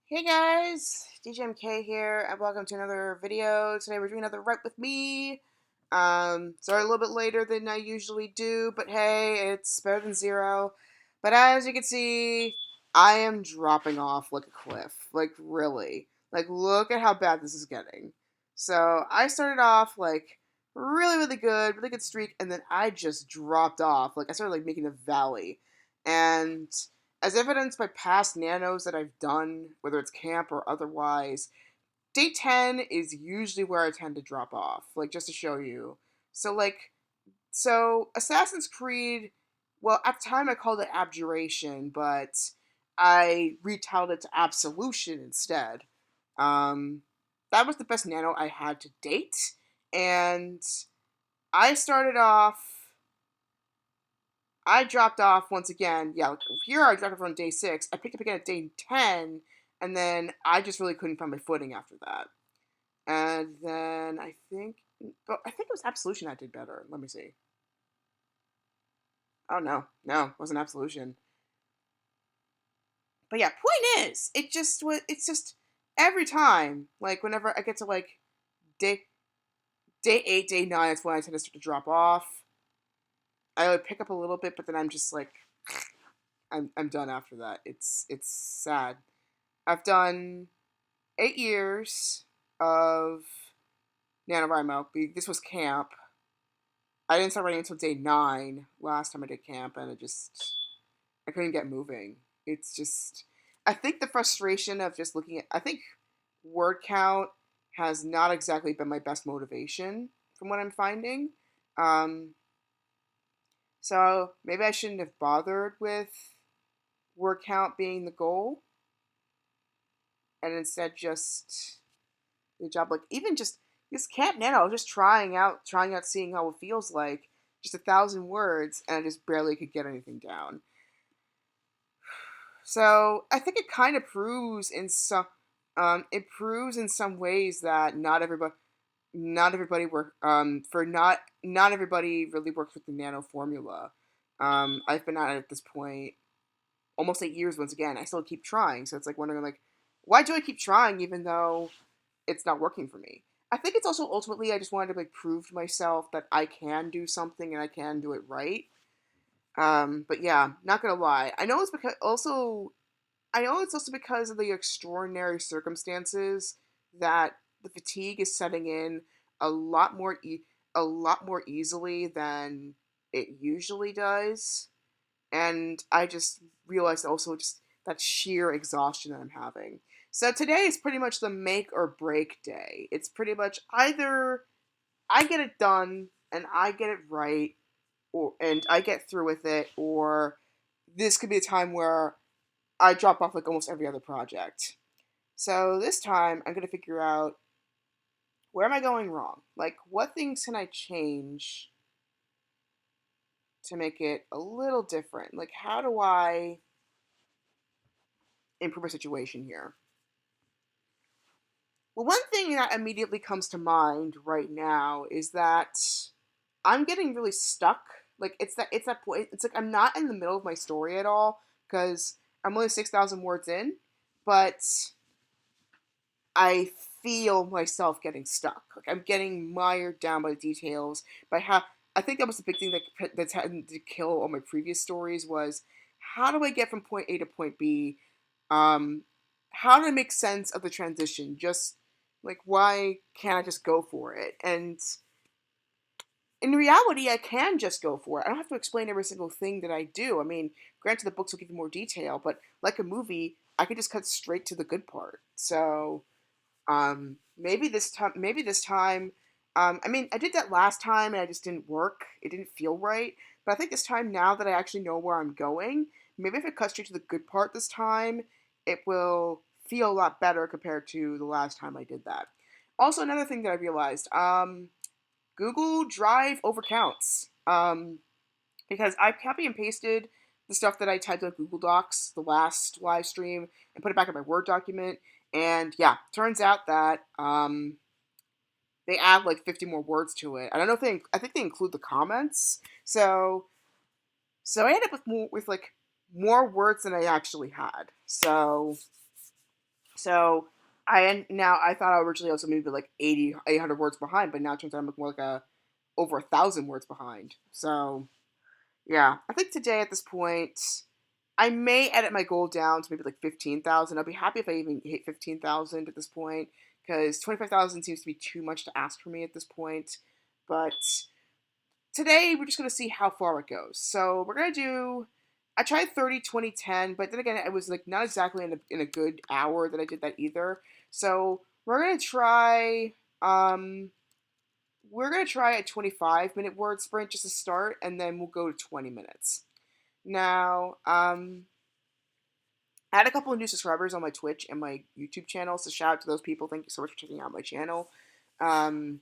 Hey guys, DJMK here, and welcome to another video. Today we're doing another Write With Me. Sorry a little bit later than I usually do, but hey, it's better than zero. But as you can see, I am dropping off like a cliff. Like, really. Like, look at how bad this is getting. So, I started off, like, really good, really good streak, and then I just dropped off. Like, I started, like, making a valley. And as evidenced by past nanos that I've done, whether it's camp or otherwise, day 10 is usually where I tend to drop off, like just to show you. So, Assassin's Creed, well, at the time I called it Abjuration, but I retitled it to Absolution instead. Um, that was the best nano I had to date, and I started off I dropped off once again. Yeah, like here I dropped off on day 6. I picked up again at day 10, and then I just really couldn't find my footing after that. And then I think it was Absolution that did better. Let me see. Oh no, it wasn't Absolution. But yeah, point is, it's just every time, like whenever I get to like day day 8, day 9, it's when I tend to start to drop off. I would pick up a little bit, but then I'm just like I'm done after that. It's sad. I've done 8 years of NaNoWriMo. This was camp. I didn't start writing until day 9 last time I did camp, and I couldn't get moving. It's just, I think the frustration of just looking at, I think word count has not exactly been my best motivation from what I'm finding. Um, so maybe I shouldn't have bothered with word count being the goal, and instead just the job. Like even just this Camp Nano, just trying out, seeing how it feels like. Just 1,000 words, and I just barely could get anything down. So I think it kind of proves in some ways that not everybody not everybody really works with the Nano formula. I've been at it at this point almost 8 years. Once again, I still keep trying. So it's like wondering like, why do I keep trying even though it's not working for me? I think it's also ultimately I just wanted to like prove to myself that I can do something and I can do it right. But yeah, not gonna lie. I know it's also because of the extraordinary circumstances that the fatigue is setting in a lot a lot more easily than it usually does, and I just realized also just that sheer exhaustion that I'm having. So today is pretty much the make or break day. It's pretty much either I get it done and I get it right, or and I get through with it, or this could be a time where I drop off like almost every other project. So this time I'm gonna figure out where am I going wrong? Like what things can I change to make it a little different? Like how do I improve a situation here? Well, one thing that immediately comes to mind right now is that I'm getting really stuck. Like it's that point. It's like I'm not in the middle of my story at all because I'm only 6,000 words in, but I feel myself getting stuck. Like I'm getting mired down by the details. By how I think that was the big thing that's had to kill all my previous stories was how do I get from point A to point B? Um, how do I make sense of the transition? Just like why can't I just go for it? And in reality, I can just go for it. I don't have to explain every single thing that I do. I mean, granted, the books will give you more detail, but like a movie, I could just cut straight to the good part. So maybe this time, I mean, I did that last time and I just didn't work. It didn't feel right. But I think this time, now that I actually know where I'm going, maybe if I cut straight to the good part this time, it will feel a lot better compared to the last time I did that. Also, another thing that I realized, Google Drive overcounts. Because I copy and pasted the stuff that I typed on Google Docs the last live stream and put it back in my Word document. And yeah, turns out that they add like 50 more words to it. I don't know if I think they include the comments. So I ended up with more words than I actually had. So So now I thought I originally was maybe like 800 words behind, but now it turns out I'm more like a over 1,000 words behind. So yeah, I think today at this point, I may edit my goal down to maybe like 15,000. I'll be happy if I even hit 15,000 at this point, because 25,000 seems to be too much to ask for me at this point. But today we're just gonna see how far it goes. So we're gonna do. I tried 30, 20, 10, but then again, it was like not exactly in a good hour that I did that either. So Um, we're gonna try a 25-minute word sprint just to start, and then we'll go to 20 minutes. Now, I had a couple of new subscribers on my Twitch and my YouTube channel, so shout out to those people. Thank you so much for checking out my channel. Um,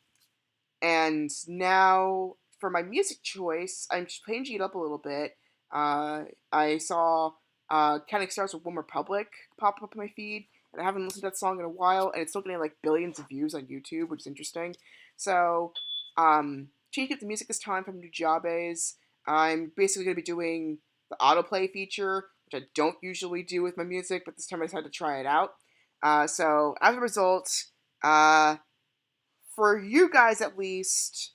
and now for my music choice, I'm just changing it up a little bit. I saw Counting Stars with One Republic pop up in my feed, and I haven't listened to that song in a while, and it's still getting like billions of views on YouTube, which is interesting. So, changing up the music this time from Nujabes. I'm basically going to be doing the autoplay feature, which I don't usually do with my music, but this time I decided to try it out. So, as a result, uh, for you guys at least,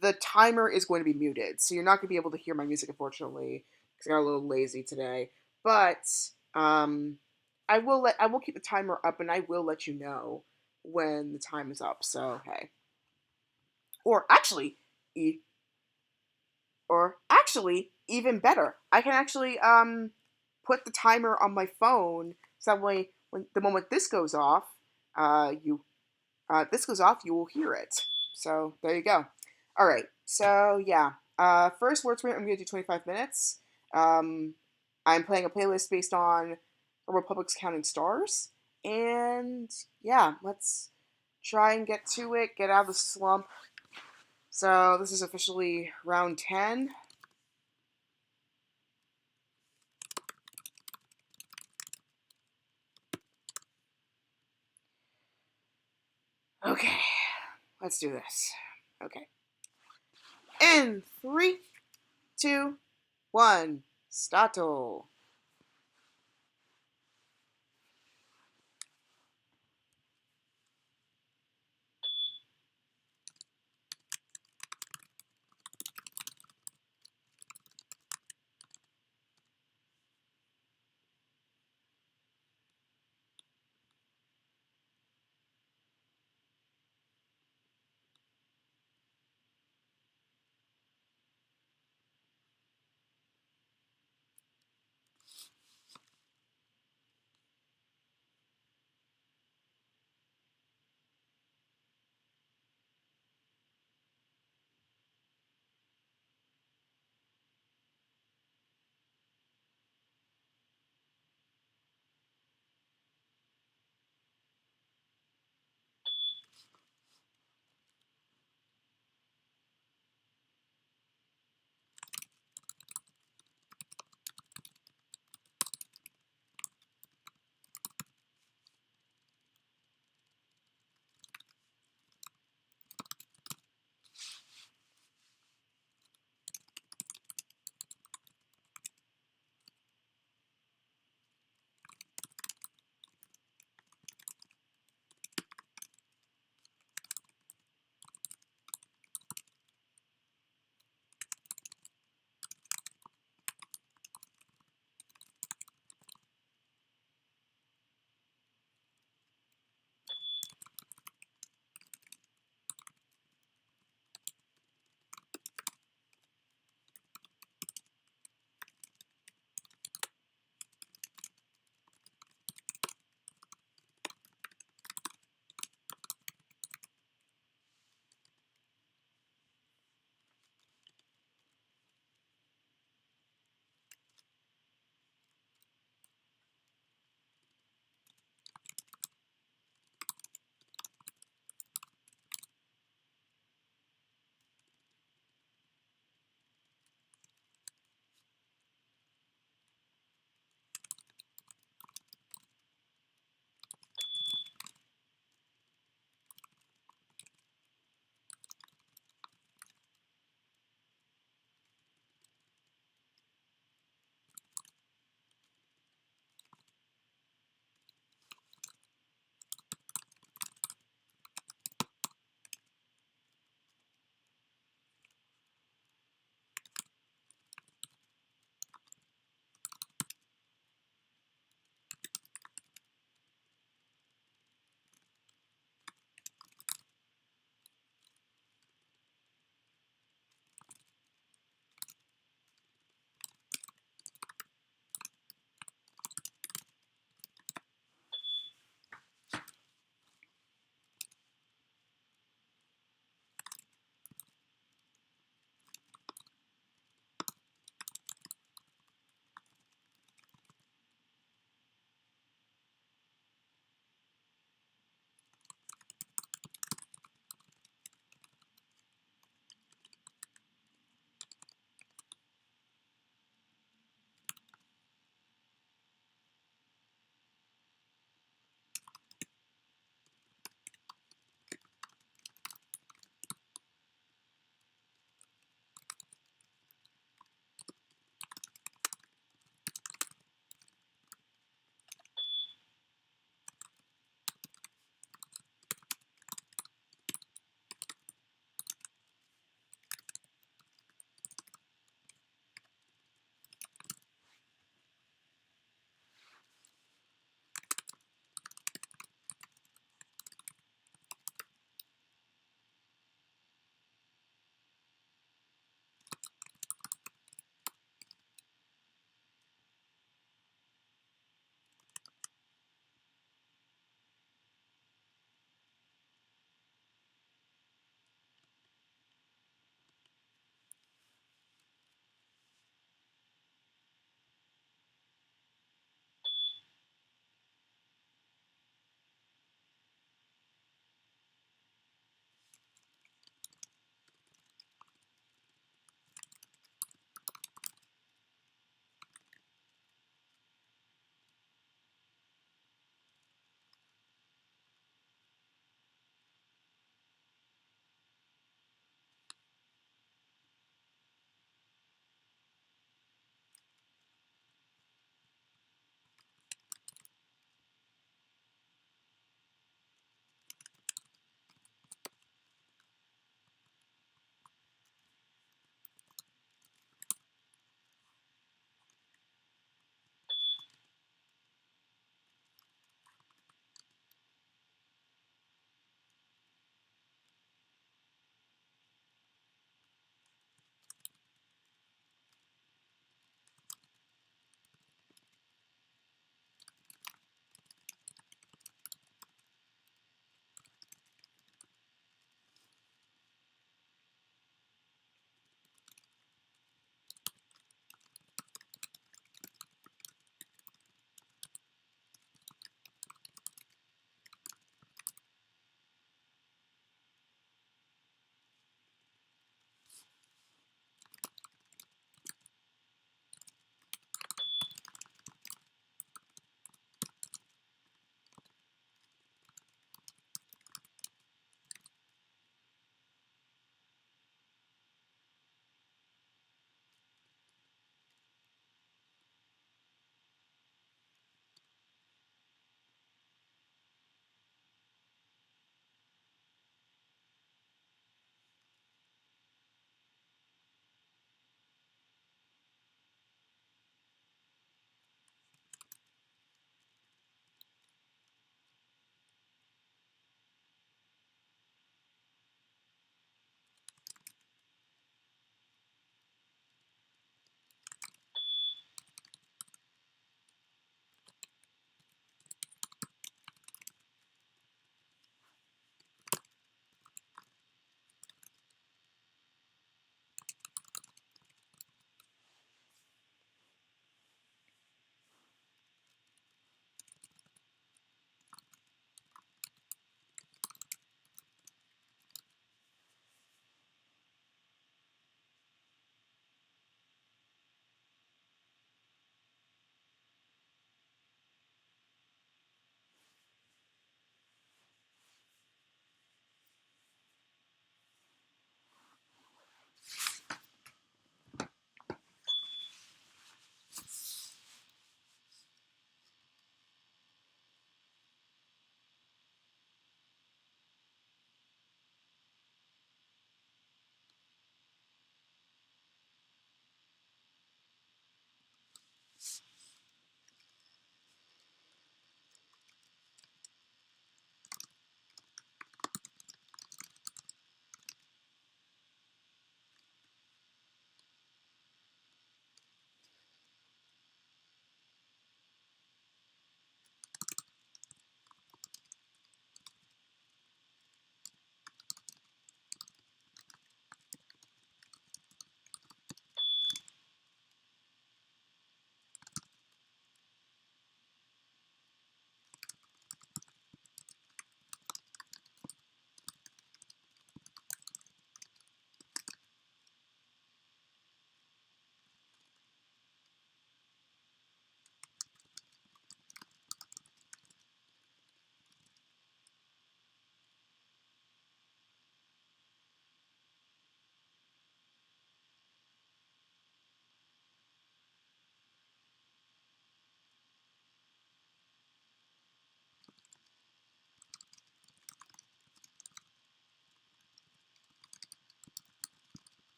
the timer is going to be muted, so you're not going to be able to hear my music, unfortunately, because I got a little lazy today. But um, I will keep the timer up, and I will let you know when the time is up. So hey, or actually, e- even better, I can actually put the timer on my phone, so that way when the moment you this goes off, you will hear it. So there you go. All right. So yeah. First word sprint, I'm going to do 25 minutes. Um, I'm playing a playlist based on the Republic's Counting Stars, and yeah, let's try and get to it. Get out of the slump. So this is officially round 10. Okay, let's do this. Okay. In three, two, one, stato.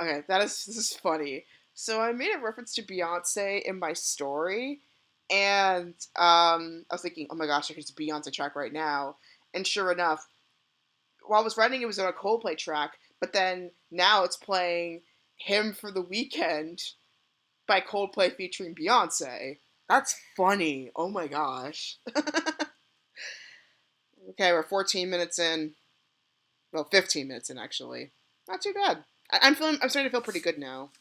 Okay, this is funny. So I made a reference to Beyonce in my story, and I was thinking, oh my gosh, I could use a Beyonce track right now. And sure enough, while I was writing, it was on a Coldplay track, but then now it's playing "Hymn for the Weekend" by Coldplay featuring Beyonce. That's funny. Oh my gosh. Okay, we're 14 minutes in. Well, 15 minutes in actually. Not too bad. I'm feeling. I'm starting to feel pretty good now.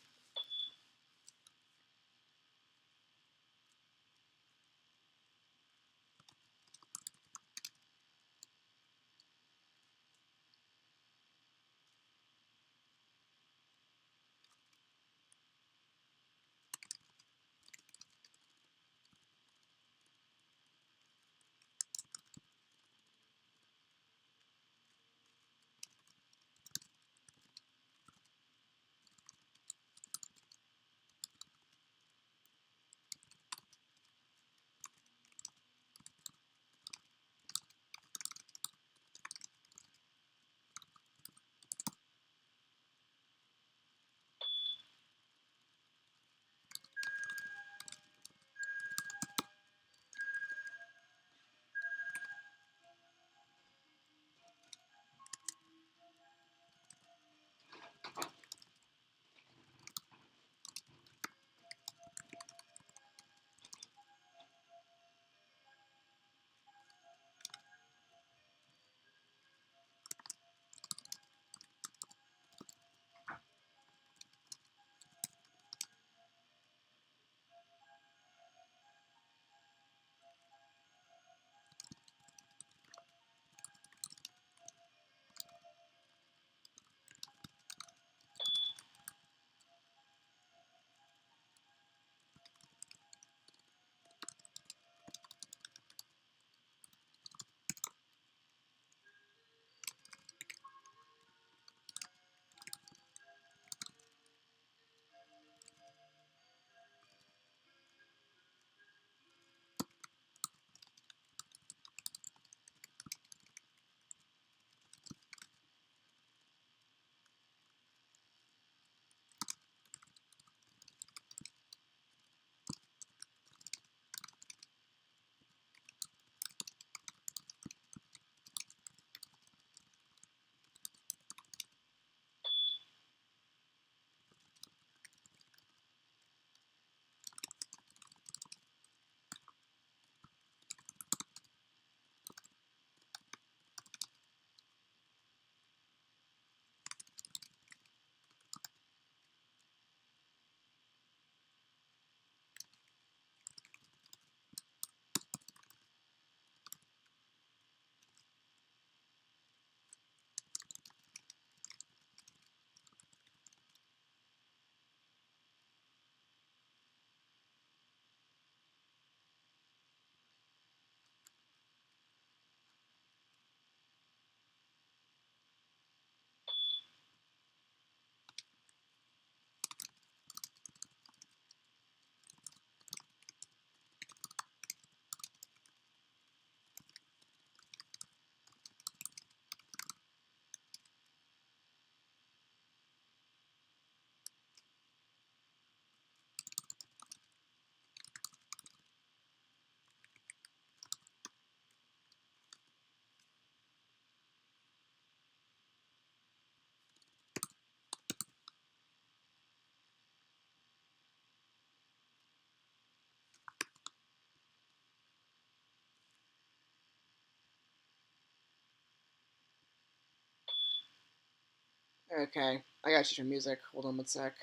Okay, I gotta change your music. Hold on one sec.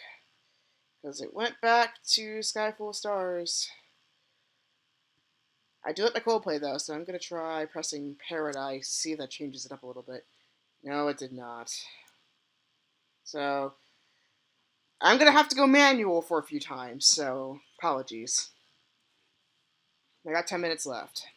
Because it went back to Sky Full of Stars. I do like my Coldplay though, so I'm gonna try pressing Paradise, see if that changes it up a little bit. No, it did not. So I'm gonna have to go manual for a few times, so apologies. I got 10 minutes left.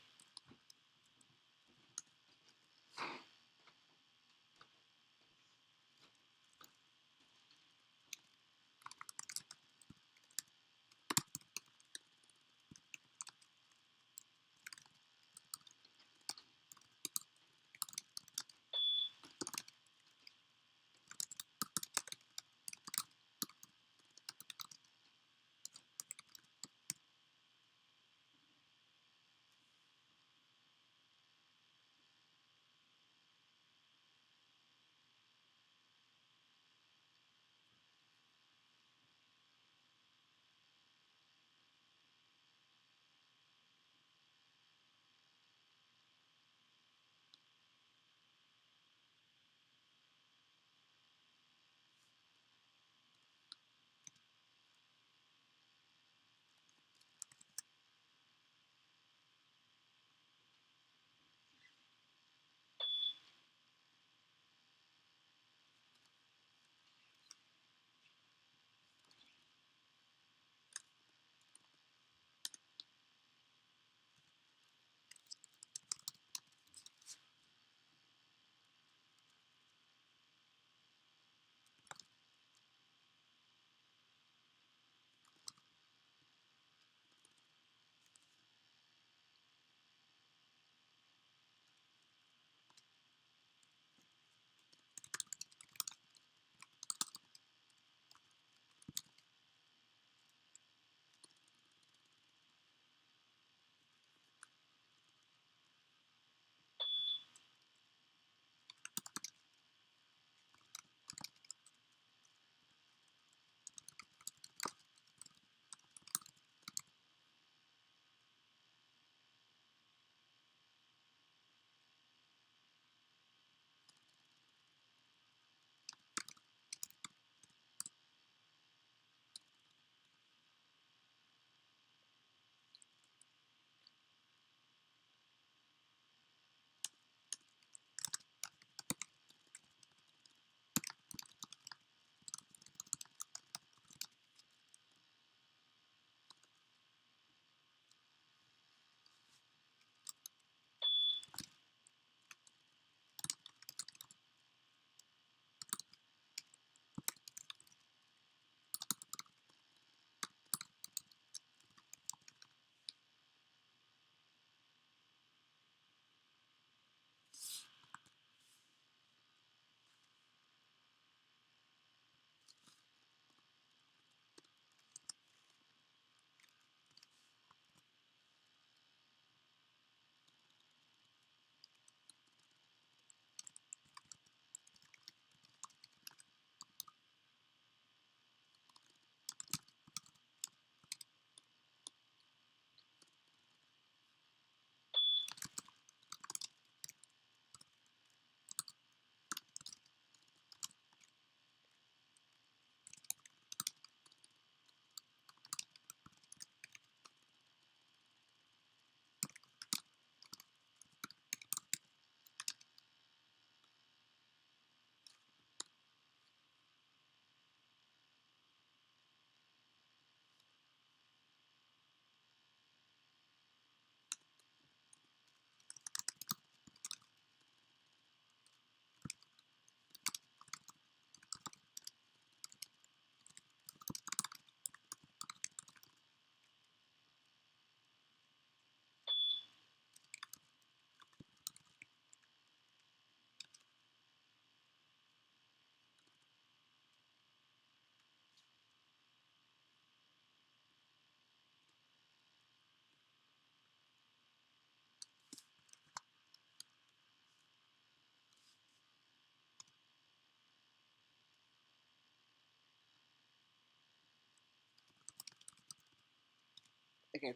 Okay,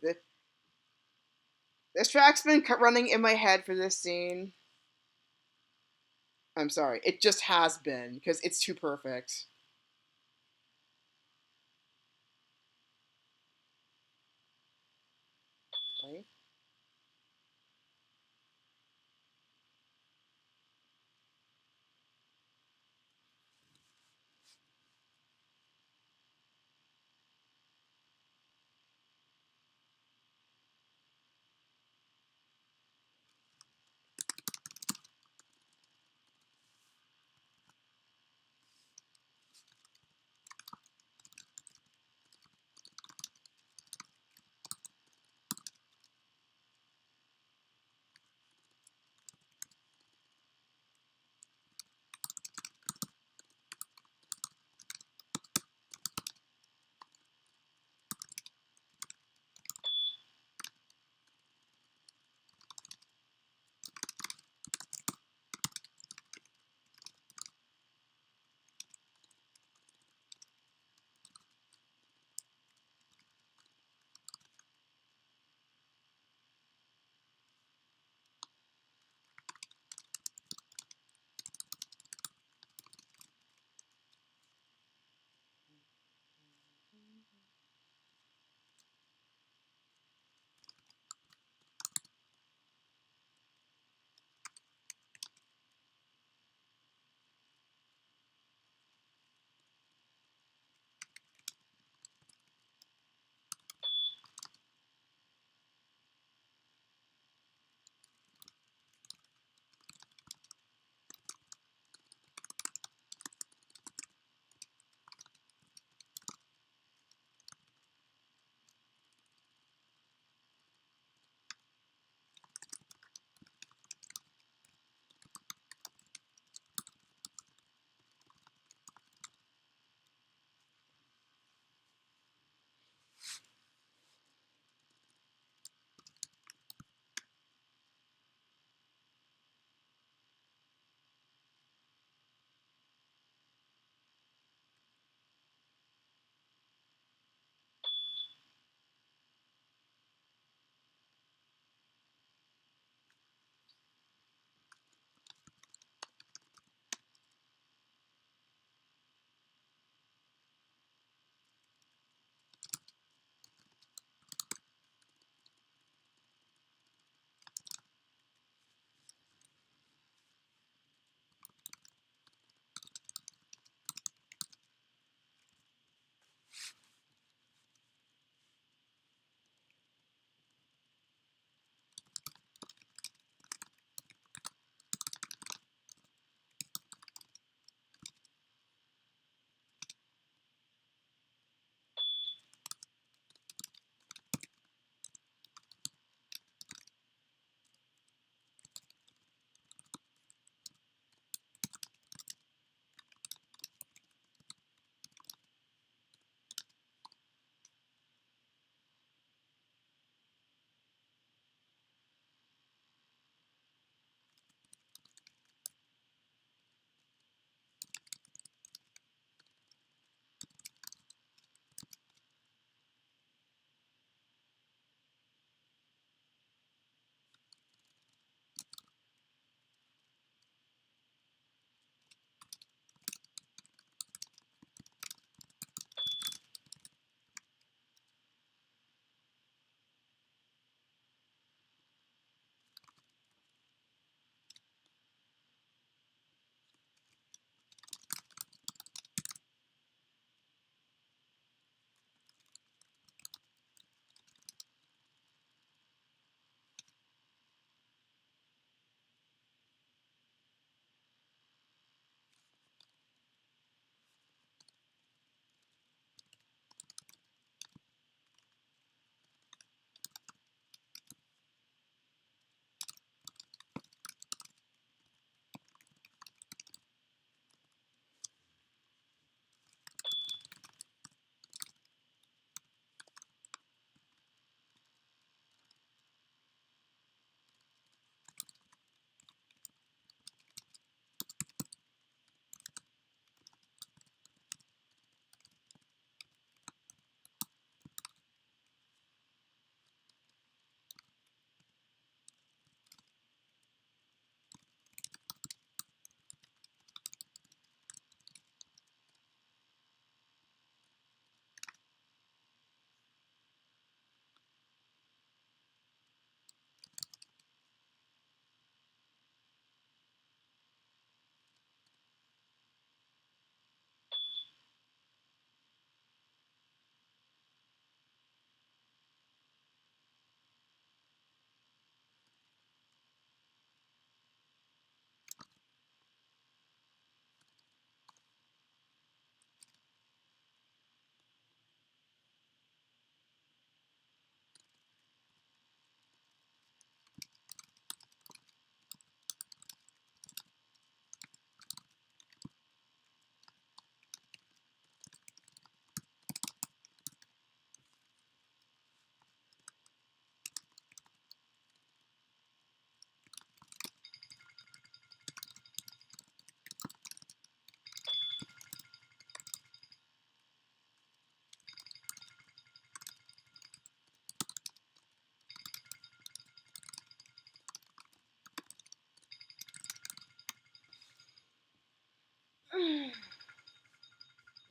this track's been running in my head for this scene. I'm sorry, it just has been because it's too perfect. Right?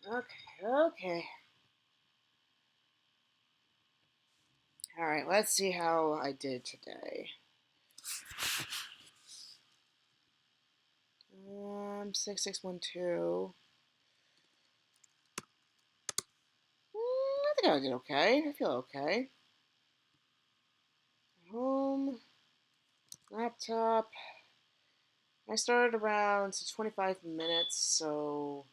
Okay, okay. All right, let's see how I did today. 6612. I think I did okay. I feel okay. Home, laptop. I started around 25 minutes, so.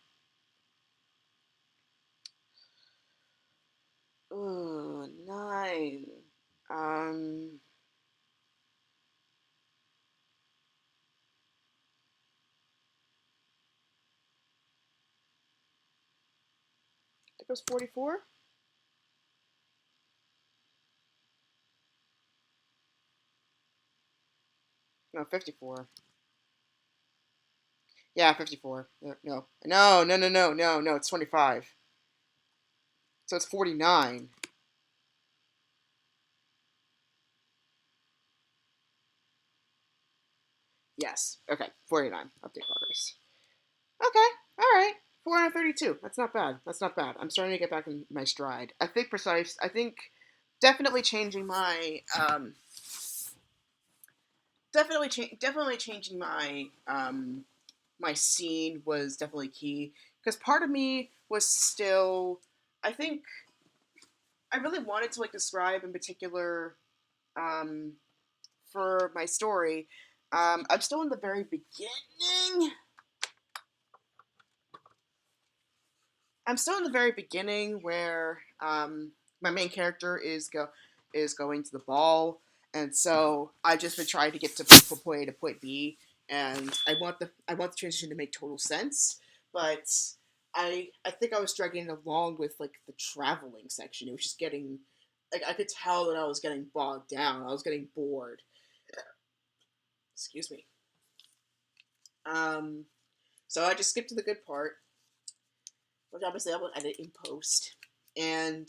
Ooh, 9. Um, I think it was 44. No, 54. Yeah, 54. No. It's 25. So it's 49. Yes. Okay, 49. Update progress. Okay, all right. 432. That's not bad. That's not bad. I'm starting to get back in my stride. I think precise. I think definitely changing my definitely changing my scene was definitely key because part of me was still. I think I really wanted to like describe in particular um, for my story. I'm still in the very beginning. I'm still in the very beginning where my main character is going to the ball, and so I've just been trying to get to point A to point B, and I want the transition to make total sense, but I think I was dragging along with like the traveling section. It was just getting like I could tell that I was getting bogged down. I was getting bored. Excuse me. Um, so I just skipped to the good part, which obviously I will edit in post, and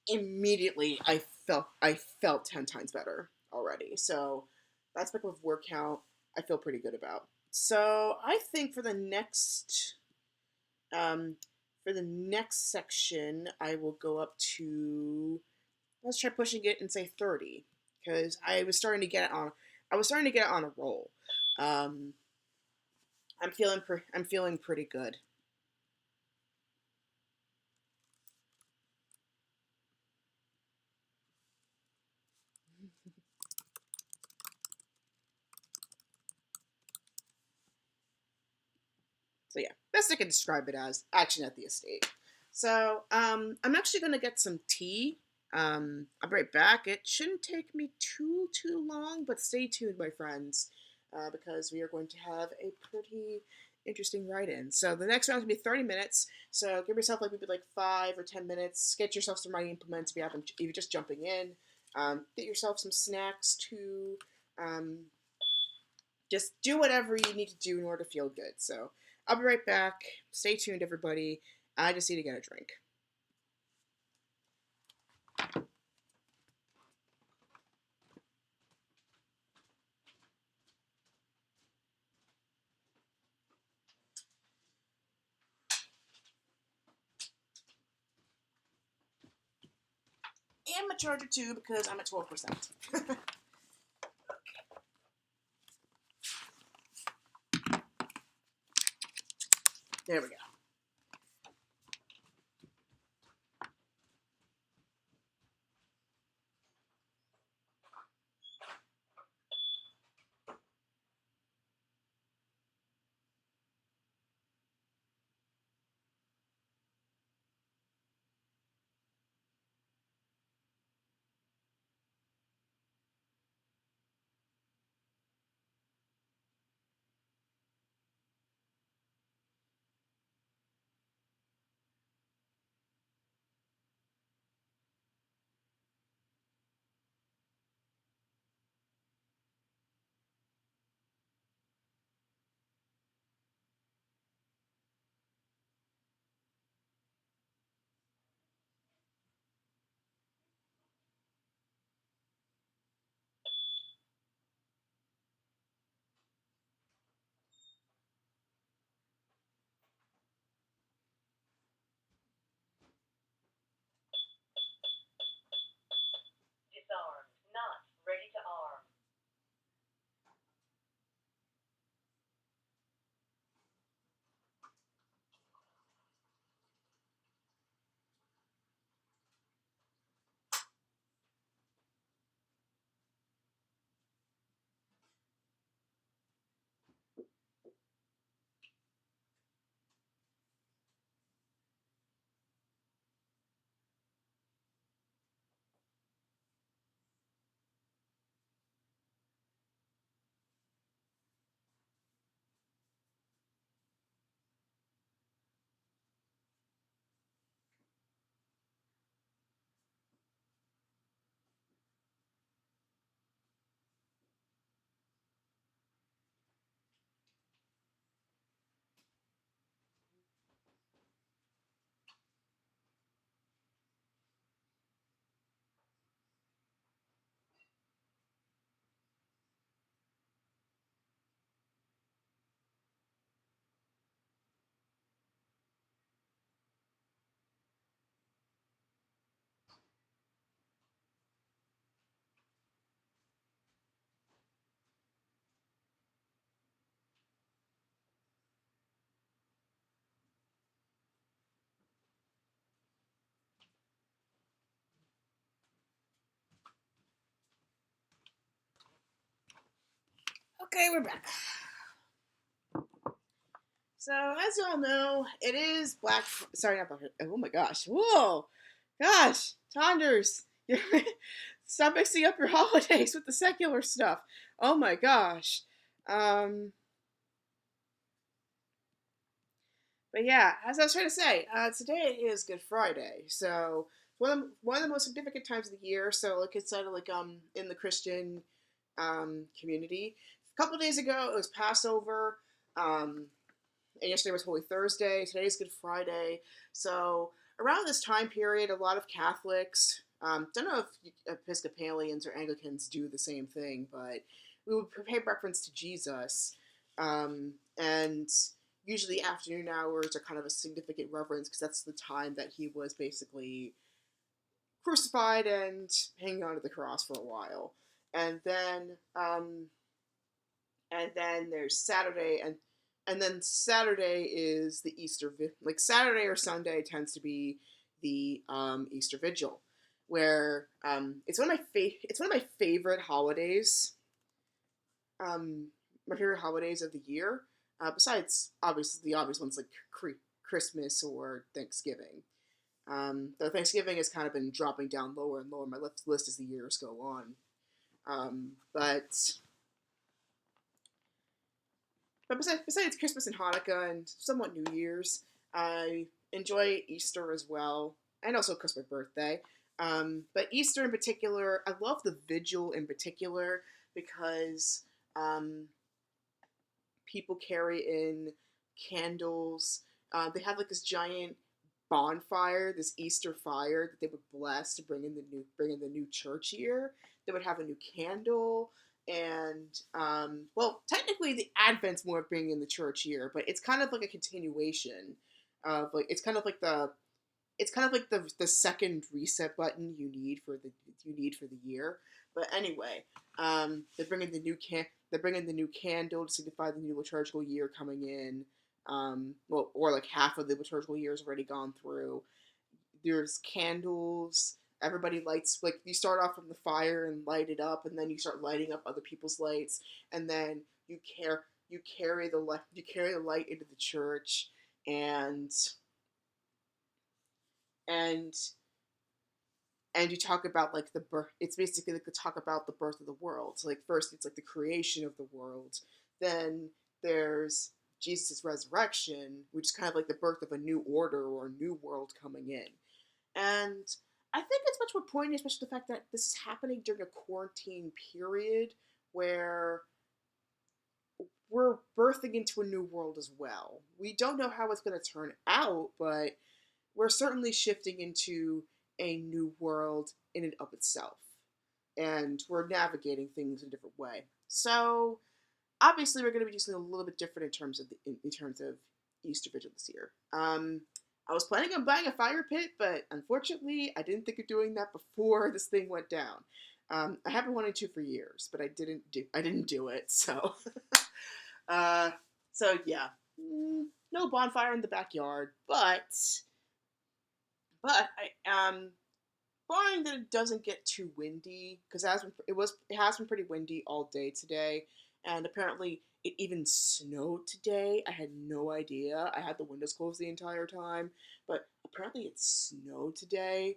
immediately I felt 10 times better already. So that aspect of word count I feel pretty good about. So I think um, for the next section I will go up to, let's try pushing it and say 30 because I was starting to get on a roll. Um, I'm feeling pretty good. So yeah, best I can describe it as action at the estate. So I'm actually gonna get some tea. I'll be right back. It shouldn't take me too long, but stay tuned, my friends, because we are going to have a pretty interesting write-in. So the next round is gonna be 30 minutes. So give yourself like maybe like 5 or 10 minutes. Get yourself some writing implements if you're just jumping in. Get yourself some snacks to um, just do whatever you need to do in order to feel good. So I'll be right back. Stay tuned, everybody. I just need to get a drink. And my charger too, because I'm at 12%. There we go. Okay, we're back. So, as you all know, it is Sorry, not Black. Oh my gosh! Whoa, gosh, Tonders, stop mixing up your holidays with the secular stuff. Oh my gosh. Um, but yeah, as I was trying to say, today is Good Friday, so one of the most significant times of the year. So, like it's sort of like in the Christian community. A couple of days ago, it was Passover. Um, and yesterday was Holy Thursday. Today is Good Friday. So around this time period, a lot of Catholics, don't know if Episcopalians or Anglicans do the same thing, but we would pay reference to Jesus. And usually afternoon hours are kind of a significant reverence because that's the time that he was basically crucified and hanging onto the cross for a while. And then there's Saturday, and then Saturday is the Easter, like Saturday or Sunday tends to be the Easter Vigil, where it's it's one of my favorite holidays, my favorite holidays of the year. Besides obviously the obvious ones like Christmas or Thanksgiving. Though Thanksgiving has kind of been dropping down lower and lower on my list as the years go on. But besides Christmas and Hanukkah and somewhat New Year's, I enjoy Easter as well, and also because my birthday. But Easter in particular, I love the vigil in particular because people carry in candles. They have like this giant bonfire, this Easter fire that they would bless to bring in the new church year. They would have a new candle, and well, technically the Advent's more of bringing in the church year, but it's kind of like a continuation of like it's kind of like the second reset button you need for the year. But anyway, they're bringing the new candle to signify the new liturgical year coming in. Well, or like half of the liturgical year has already gone through. There's candles. Everybody lights, like you start off from the fire and light it up, and then you start lighting up other people's lights, and then you carry the light into the church, and and and you talk about like the birth. It's basically like the talk about the birth of the world. So like first it's like the creation of the world, then there's Jesus' resurrection, which is kind of like the birth of a new order or a new world coming in. And I think it's much more poignant, especially the fact that this is happening during a quarantine period where we're birthing into a new world as well. We don't know how it's going to turn out, but we're certainly shifting into a new world in and of itself. And we're navigating things in a different way. So obviously we're going to be doing something a little bit different in terms of Easter Vigil this year. I was planning on buying a fire pit, but unfortunately I didn't think of doing that before this thing went down. I have been wanting to for years, but I didn't do it. So uh, so yeah, no bonfire in the backyard, but barring that it doesn't get too windy, because it has been pretty windy all day today, and apparently it even snowed today. I had no idea. I had the windows closed the entire time, but apparently it snowed today,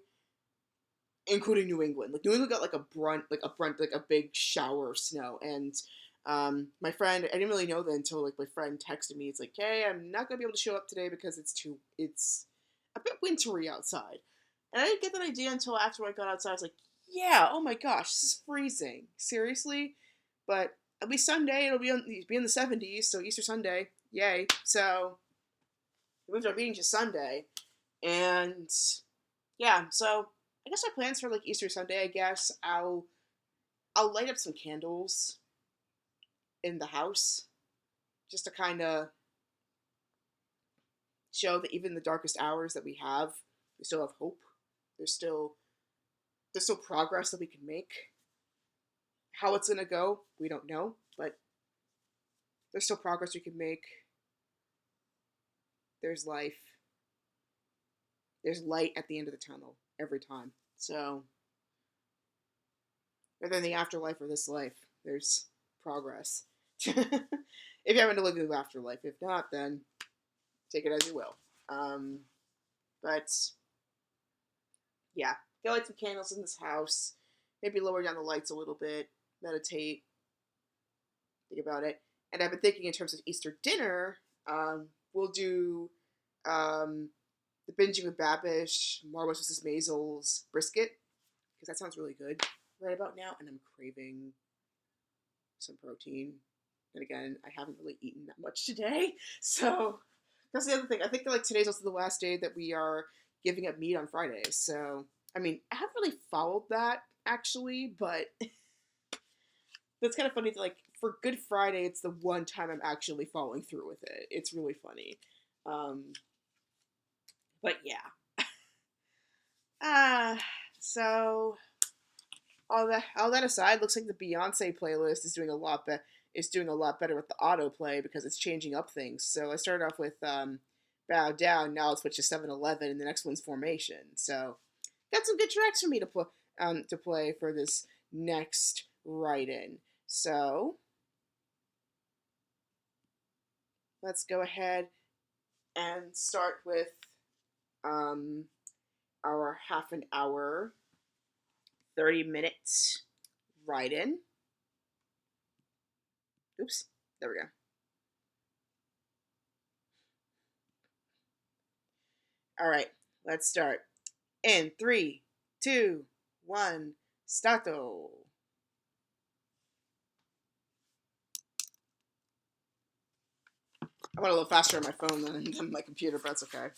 including New England. Like New England got like a big shower of snow, and my friend, I didn't really know that until like my friend texted me. It's like, hey, I'm not gonna be able to show up today because it's a bit wintry outside. And I didn't get that idea until after I got outside. I was like, yeah, oh my gosh, this is freezing. Seriously? But at least Sunday it'll be in the 70s, so Easter Sunday, yay. So we moved our meeting to Sunday, and yeah, so I guess our plans for like Easter Sunday, I guess I'll light up some candles in the house just to kind of show that even in the darkest hours that we still have hope. There's still progress that we can make. How it's gonna go, we don't know, but there's still progress we can make. There's life. There's light at the end of the tunnel every time. So whether in the afterlife or this life, there's progress. If you happen to live in the afterlife. If not, then take it as you will. But yeah, go light some candles in this house. Maybe lower down the lights a little bit. Meditate. Think about it. And I've been thinking in terms of Easter dinner. We'll do um, the binging with Babish, Marbles vs. Maisel's brisket, because that sounds really good right about now, and I'm craving some protein. And again, I haven't really eaten that much today, so that's the other thing. I think like today's also the last day that we are giving up meat on Fridays. So I mean, I haven't really followed that actually, but that's kind of funny. Like for Good Friday, it's the one time I'm actually following through with it. It's really funny. Um, but yeah. So all that aside, looks like the Beyonce playlist is doing a lot better with the autoplay because it's changing up things. So I started off with Bow Down, now it's switched to 7-Eleven, and the next one's Formation. So got some good tracks for me to play for this next write-in. So let's go ahead and start with um, our half an hour, 30 minutes write-in. Oops, there we go. All right, let's start. In 3, 2, 1, stato. I went a little faster on my phone than my computer, but that's okay.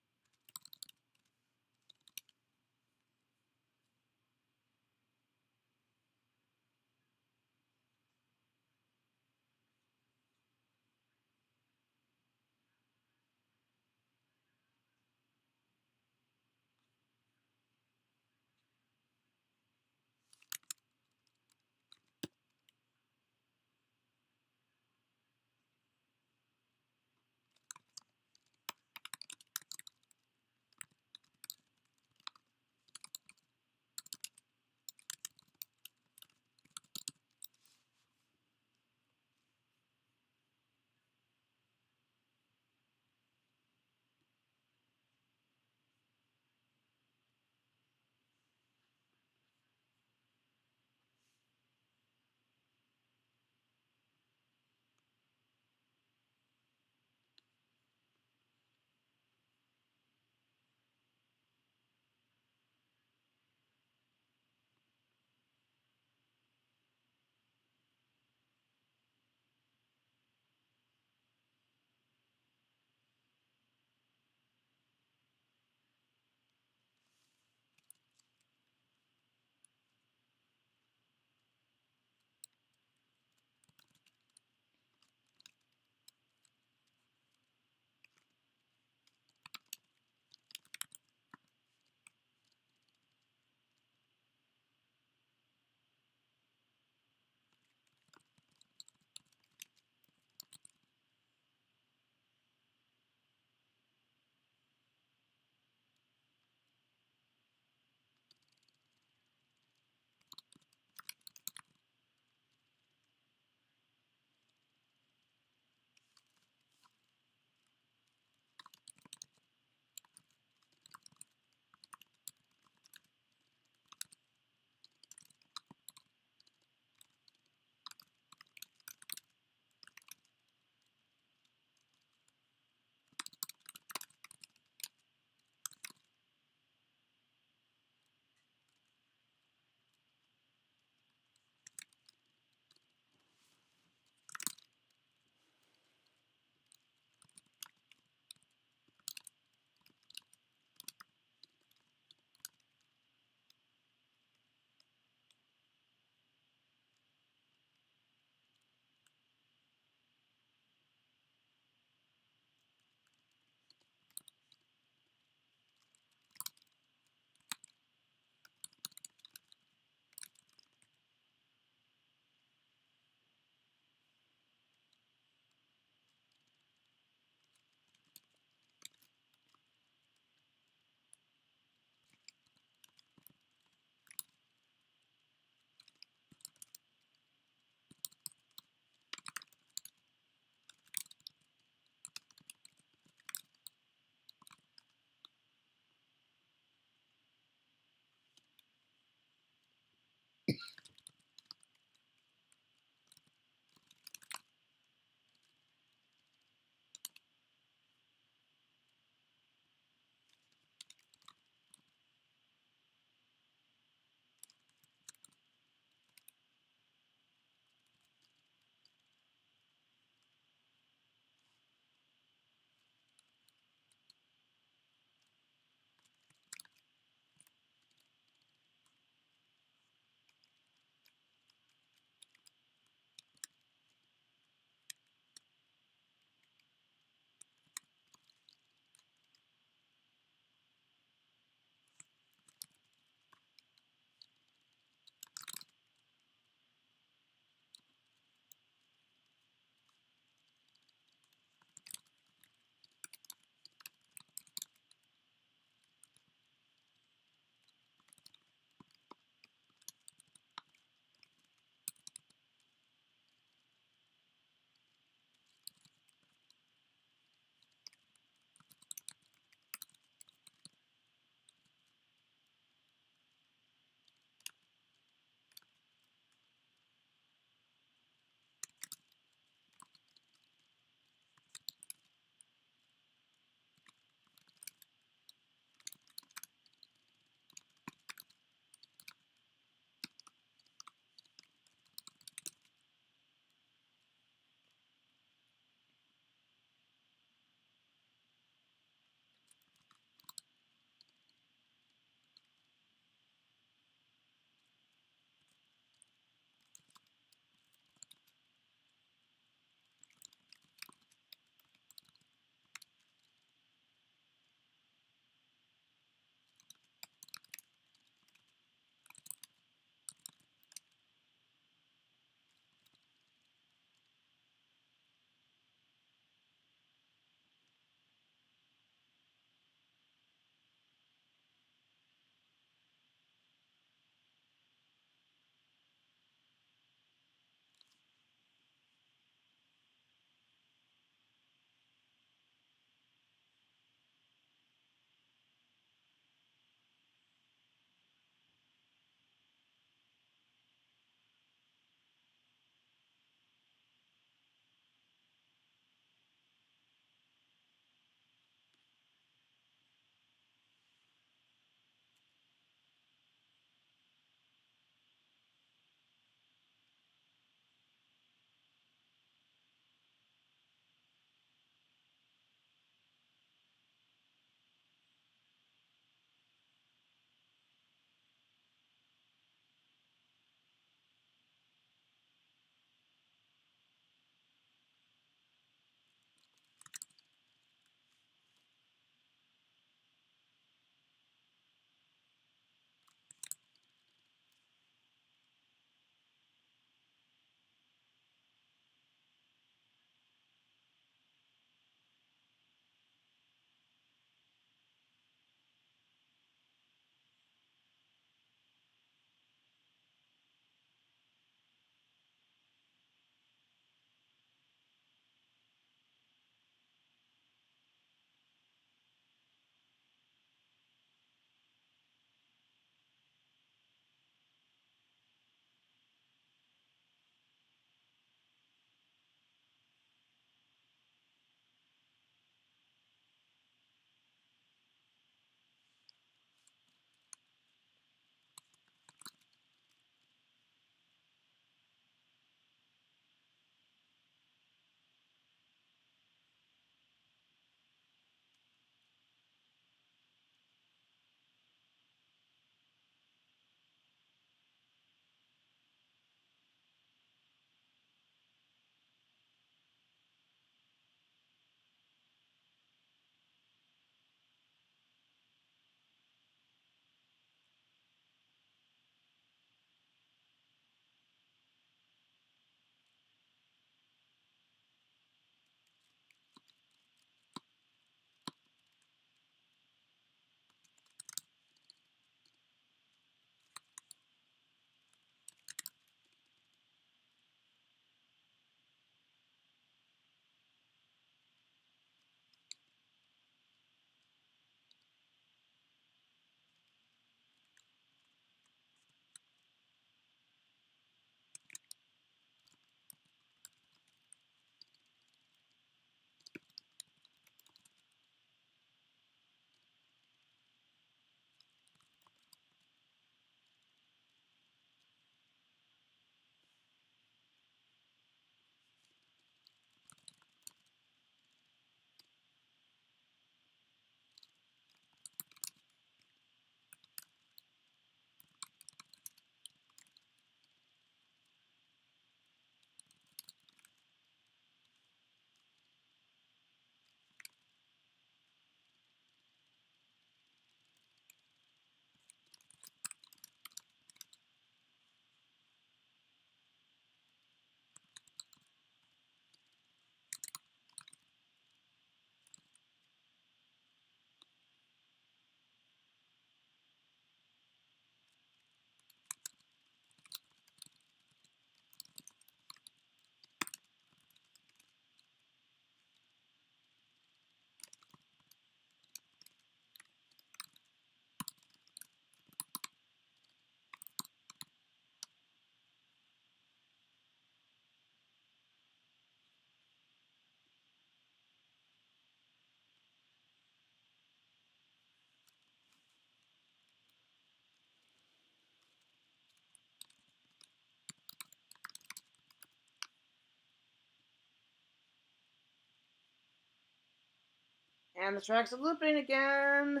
And the tracks are looping again.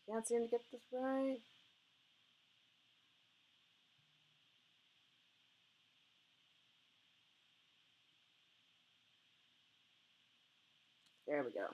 I can't seem to get this right. There we go.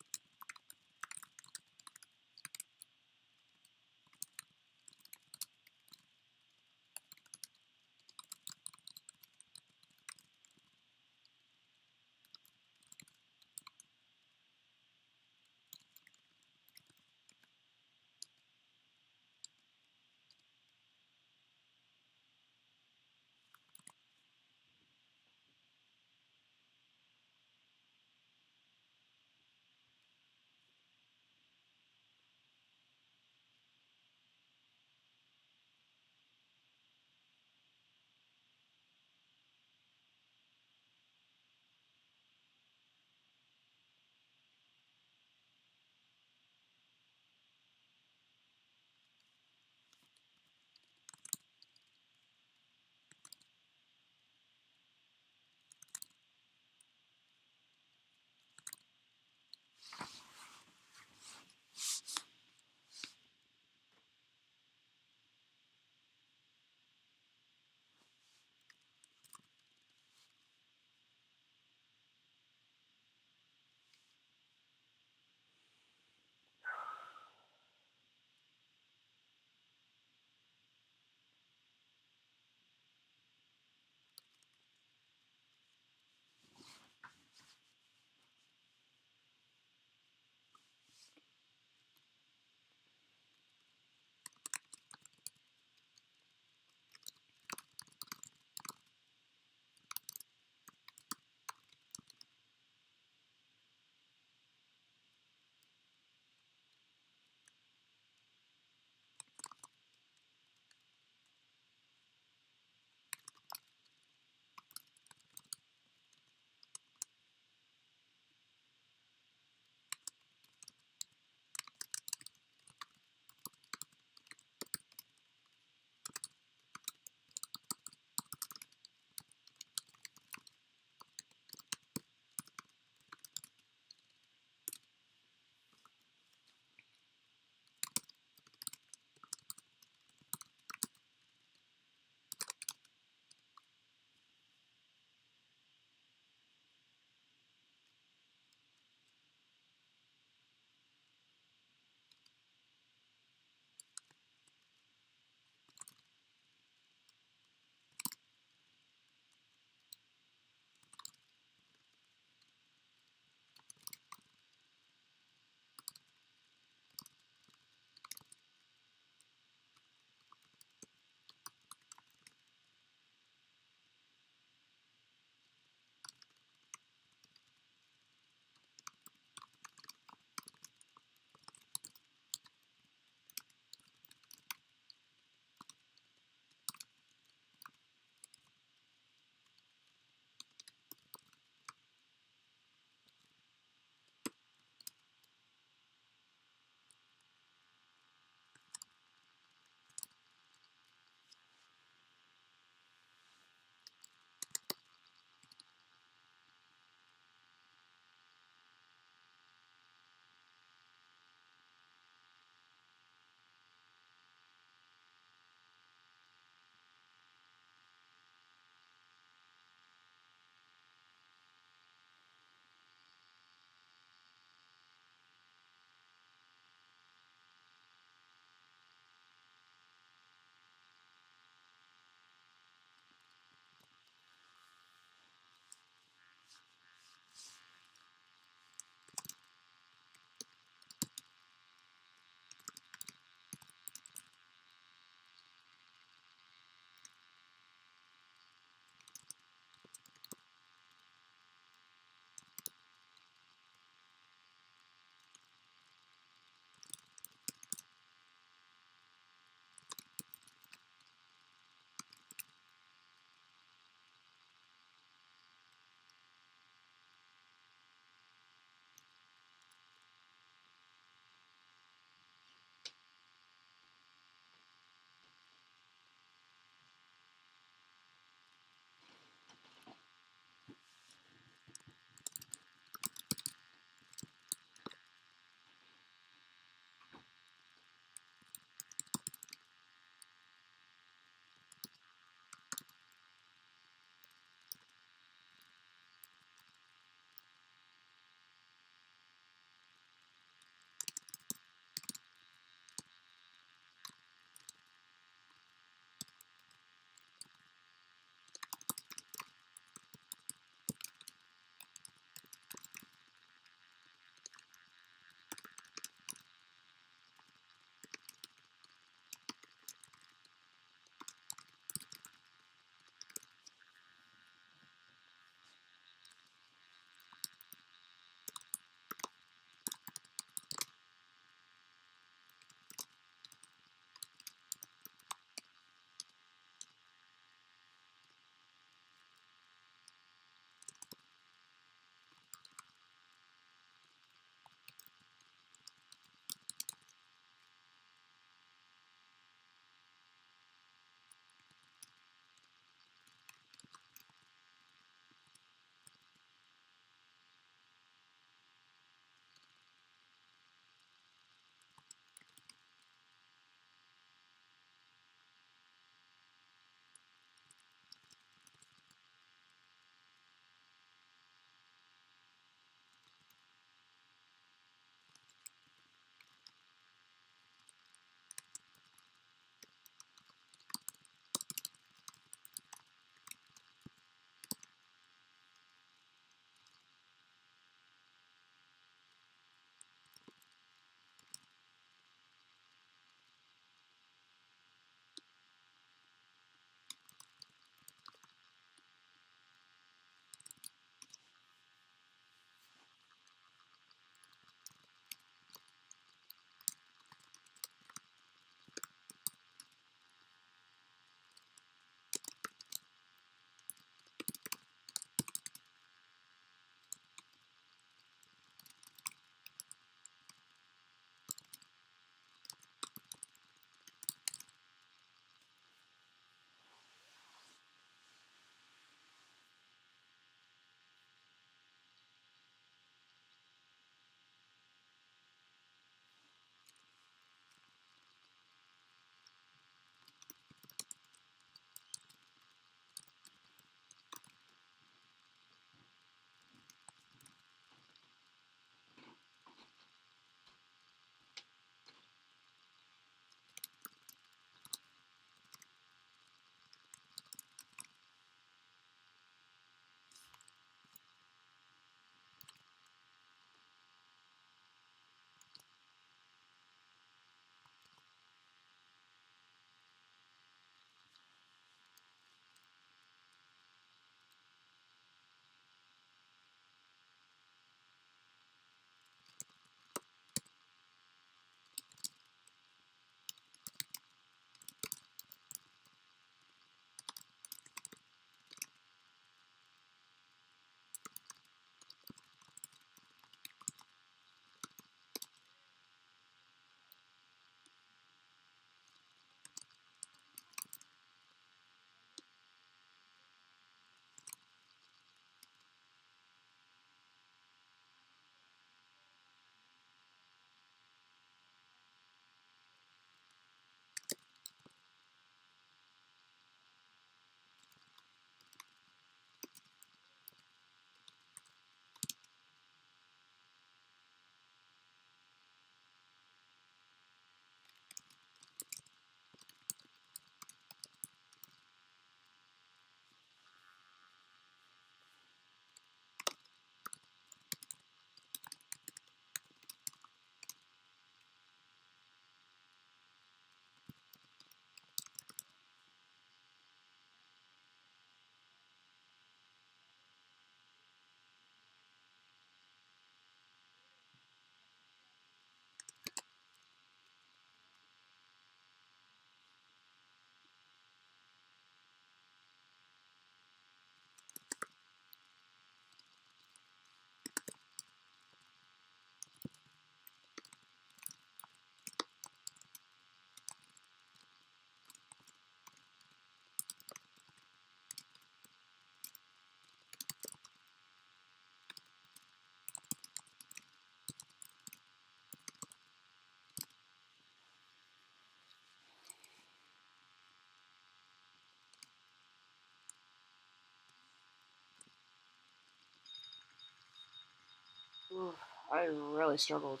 I really struggled.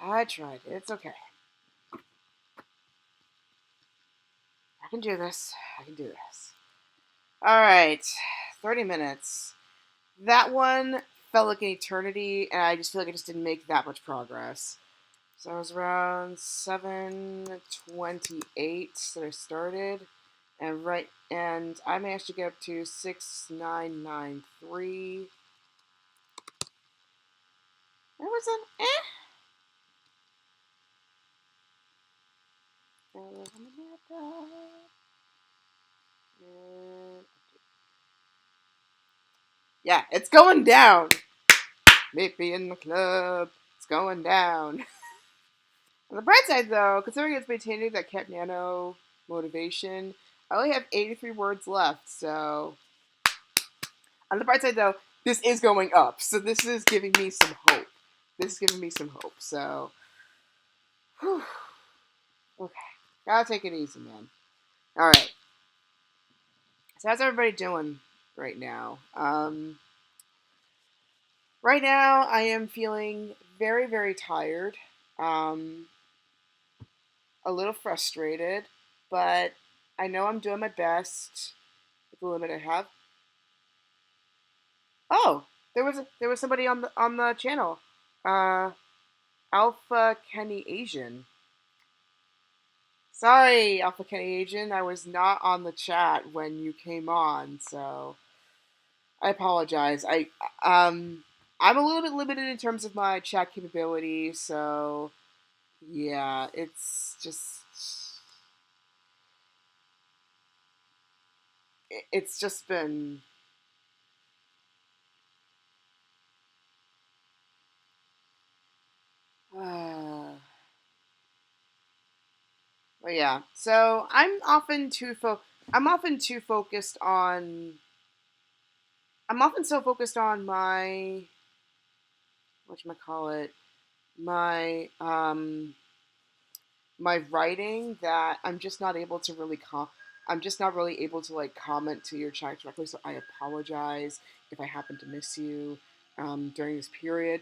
I tried. It's okay. I can do this. I can do this. Alright. 30 minutes. That one felt like an eternity, and I just feel like I just didn't make that much progress. So I was around 7:28 that I started, and I managed to get up to 6993. It was an eh. Yeah, it's going down. Meet me in the club. It's going down. On the bright side, though, considering it's maintaining that Camp Nano motivation, I only have 83 words left. So, on the bright side, though, this is going up. So this is giving me some hope. So, whew. Okay, gotta take it easy, man. All right. So how's everybody doing right now? Right now, I am feeling very, very tired. Um, a little frustrated, but I know I'm doing my best with the limit I have. Oh, there was somebody on the channel. Uh, Alpha Kenny Asian. Sorry, Alpha Kenny Asian. I was not on the chat when you came on, so I apologize. I'm a little bit limited in terms of my chat capability, so yeah, it's just been well, yeah. So I'm often too focused on I'm often so focused on my whatchamacallit, my my writing that I'm just not really able to like comment to your chat directly, so I apologize if I happen to miss you during this period.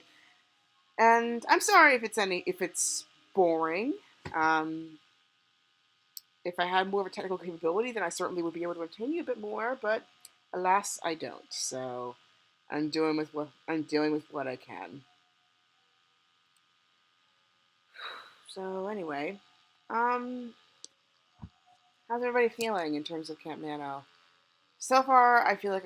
And I'm sorry if it's boring. Um, if I had more of a technical capability, then I certainly would be able to entertain you a bit more. But alas, I don't. So I'm dealing with what I can. So anyway, um, how's everybody feeling in terms of Camp Nano? So far, I feel like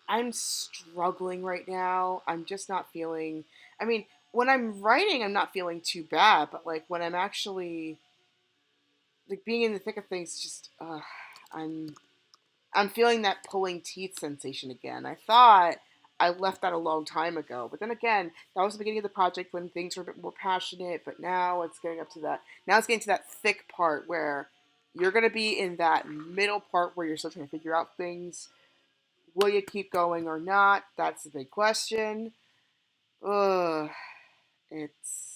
I'm struggling right now. I'm just not feeling. I mean, when I'm writing, I'm not feeling too bad. But like when I'm actually like being in the thick of things, just I'm I'm feeling that pulling teeth sensation again. I thought I left that a long time ago, but then again, that was the beginning of the project when things were a bit more passionate. But now it's getting up to that. Now it's getting to that thick part where you're gonna be in that middle part where you're still trying to figure out things. Will you keep going or not? That's the big question. Ugh, it's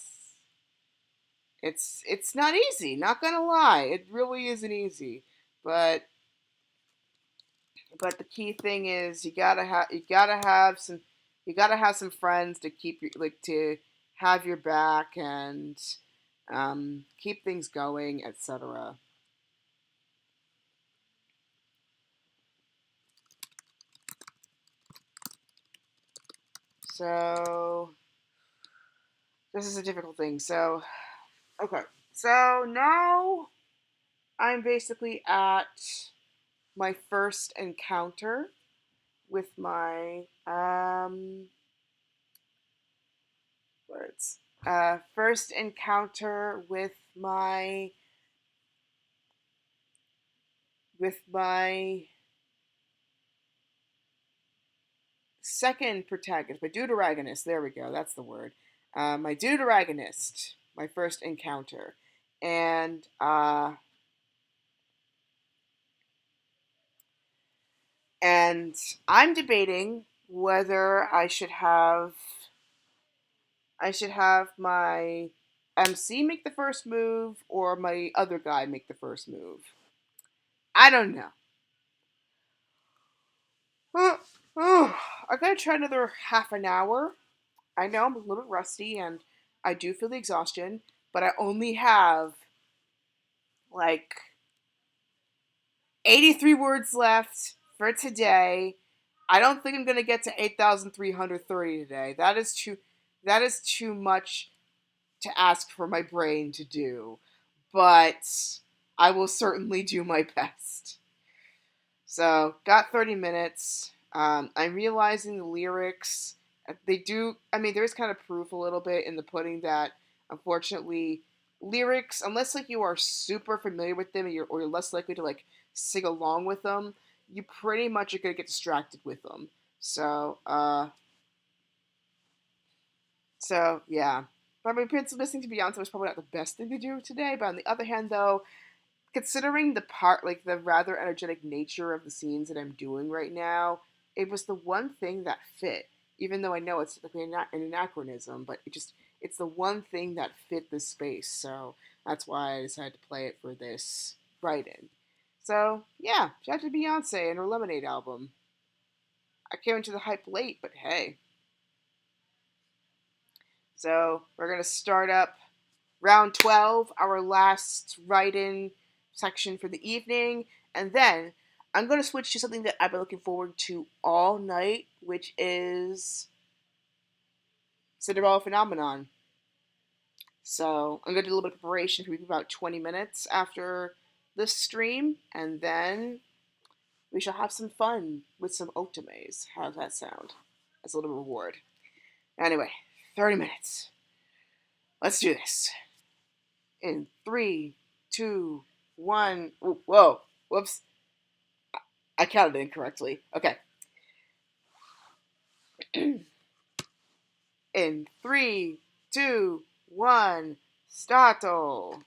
it's not easy. Not gonna lie, it really isn't easy. But but the key thing is you gotta have some friends to keep you like to have your back and keep things going, etc. So this is a difficult thing. So okay, so now I'm basically at my first encounter with my words. First encounter with my second protagonist, my deuteragonist. There we go. That's the word. My deuteragonist. My first encounter, and and I'm debating whether I should have my MC make the first move or my other guy make the first move. I don't know. I'm gonna try another half an hour I know I'm a little bit rusty and I do feel the exhaustion, but I only have like 83 words left for today. I don't think I'm gonna get to 8,330 today. That is too much to ask for my brain to do. But I will certainly do my best. So, got 30 minutes. I'm realizing the lyrics. They do, I mean, there's kind of proof a little bit in the pudding that, unfortunately, lyrics, unless like you are super familiar with them or you're less likely to like sing along with them, you pretty much are going to get distracted with them. So, yeah. But I mean, listening to Beyonce was probably not the best thing to do today. But on the other hand, though, considering the rather energetic nature of the scenes that I'm doing right now, it was the one thing that fit. Even though I know it's like an anachronism, but it's the one thing that fit the space. So that's why I decided to play it for this write-in. So yeah, shout out to Beyonce and her Lemonade album. I came into the hype late, but hey. So we're gonna start up round 12, our last write in section for the evening. And then I'm going to switch to something that I've been looking forward to all night, which is Cinderella Phenomenon. So I'm going to do a little bit of preparation for maybe about 20 minutes after this stream, and then we shall have some fun with some otames. How does that sound? As a little reward. Anyway, 30 minutes. Let's do this. In three, two, one. Ooh, whoa. Whoops. I counted incorrectly. Okay. In three, two, one, stato.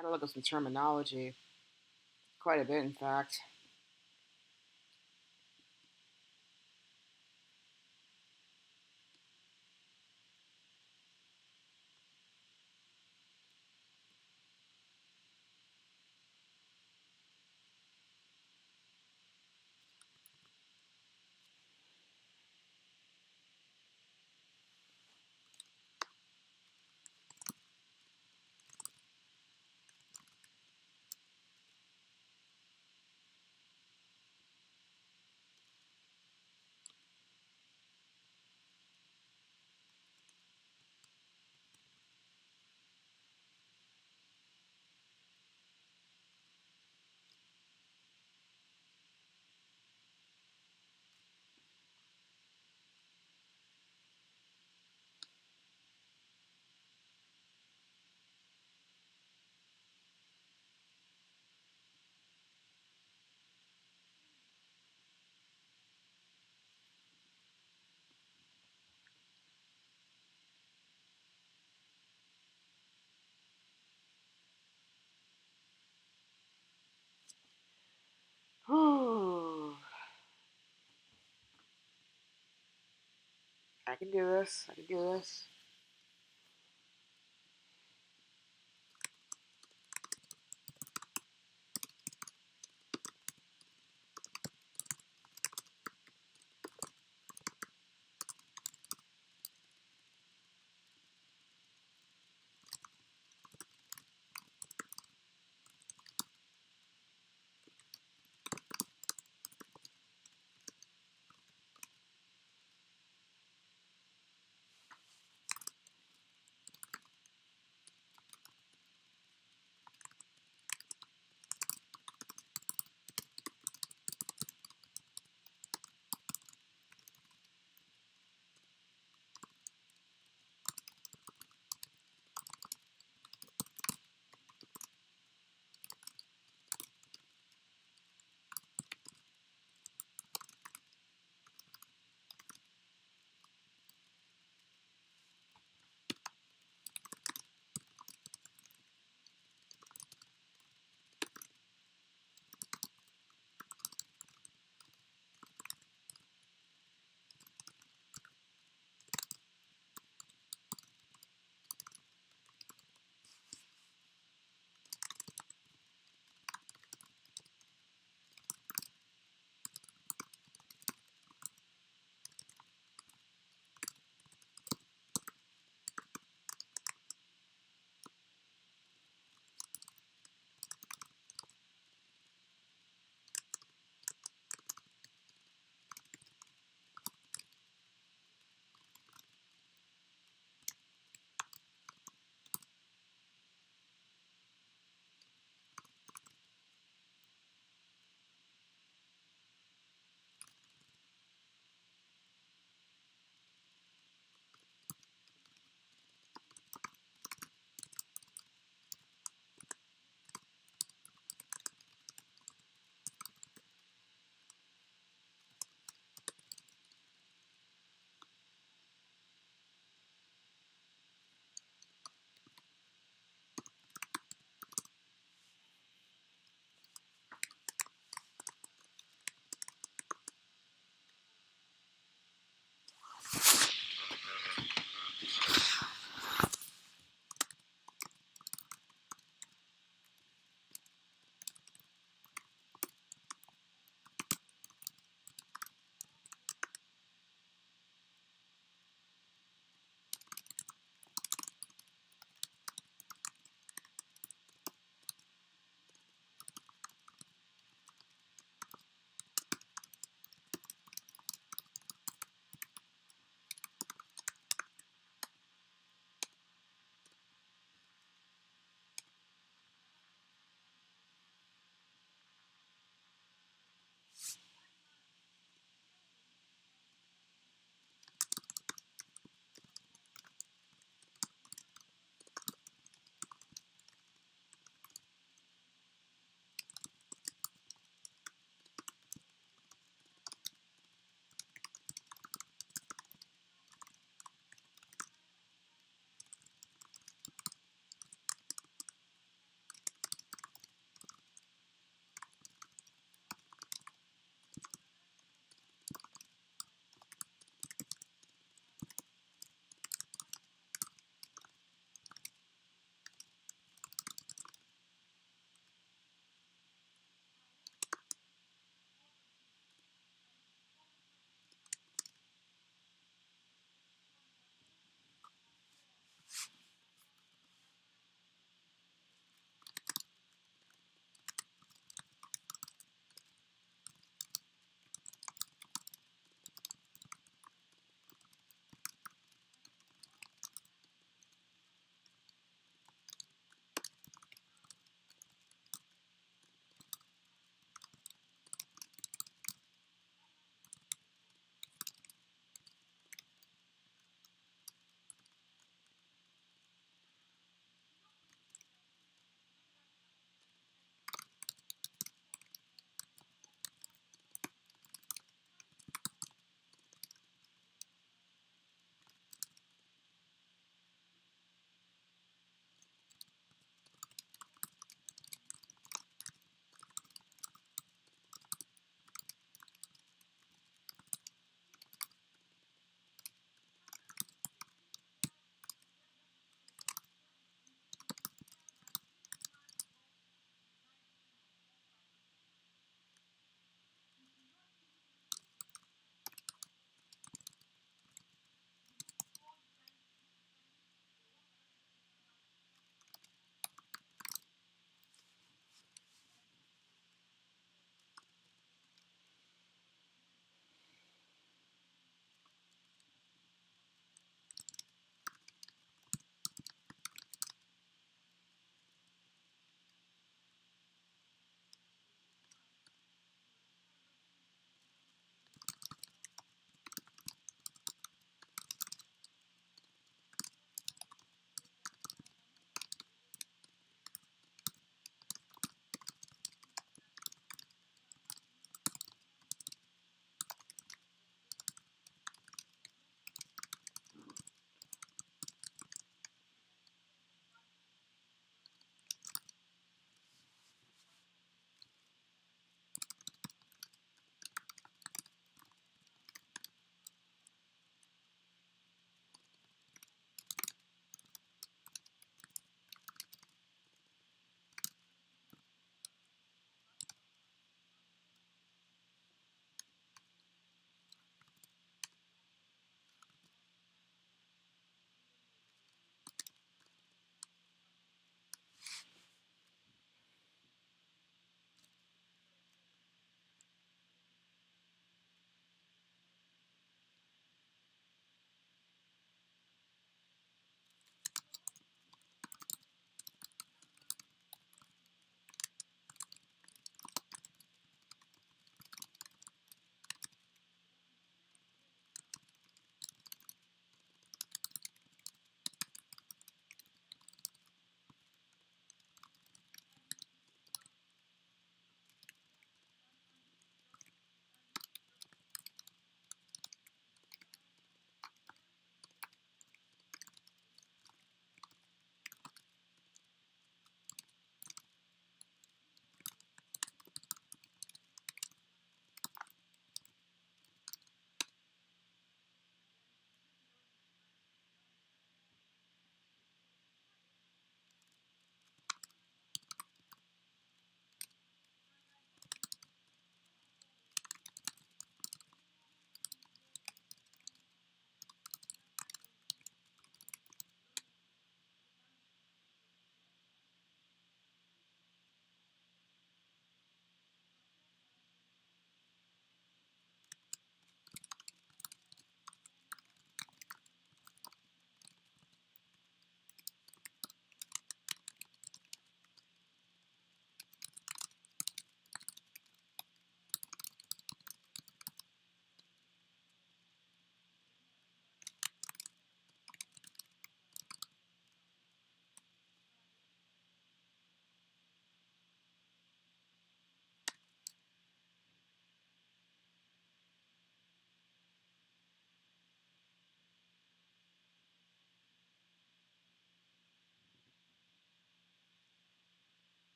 Had to look up some terminology. Quite a bit, in fact. Whew. I can do this. I can do this.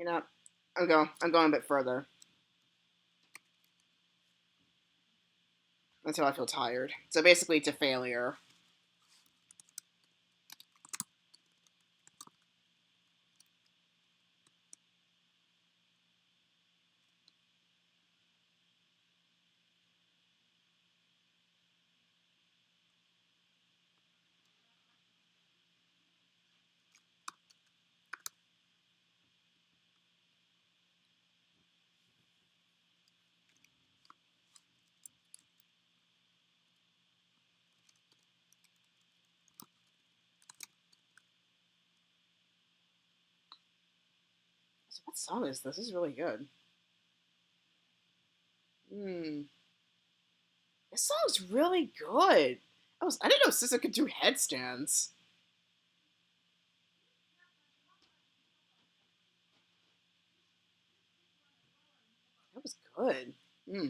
You know, I'm going a bit further until I feel tired. So basically, to failure. So what song is this? This is really good. Hmm. This song's really good. I didn't know SZA could do headstands. That was good. Hmm.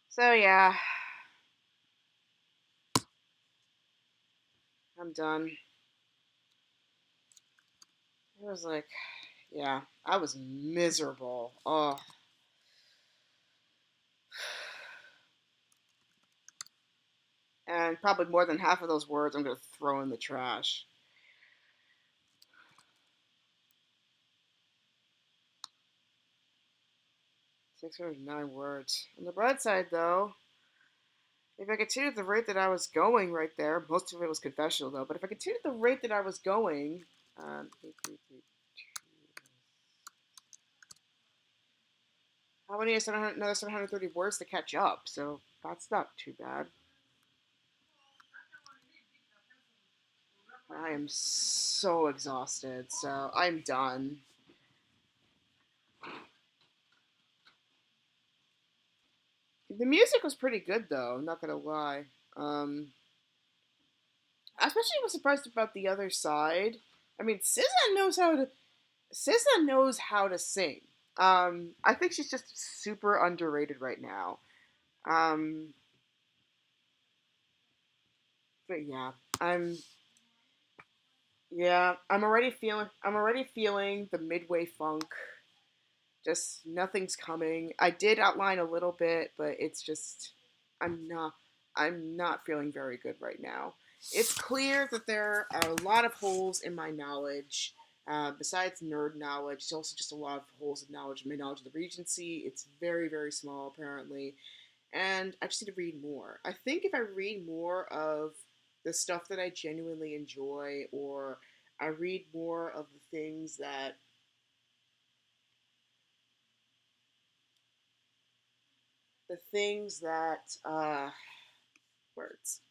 So yeah, I'm done. It was like, yeah, I was miserable. Oh, and probably more than half of those words I'm gonna throw in the trash. 609 words. On the bright side, though, if I continued the rate that I was going right there, most of it was confessional though, but if I continued the rate that I was going, how many is 700, another 730 words to catch up? So that's not too bad. I am so exhausted, so I'm done. The music was pretty good though, I'm not gonna lie. I especially was surprised about the other side. I mean, SZA knows how to sing. I think she's just super underrated right now. Um, but I'm I'm already feeling the midway funk. Just nothing's coming. I did outline a little bit, but it's just I'm not I'm not feeling very good right now. It's clear that there are a lot of holes in my knowledge. Besides nerd knowledge, it's also just a lot of holes in knowledge. My knowledge of the Regency, it's very, very small apparently, and I just need to read more. I think if I read more of the stuff that I genuinely enjoy, or I read more of the things that the things that words.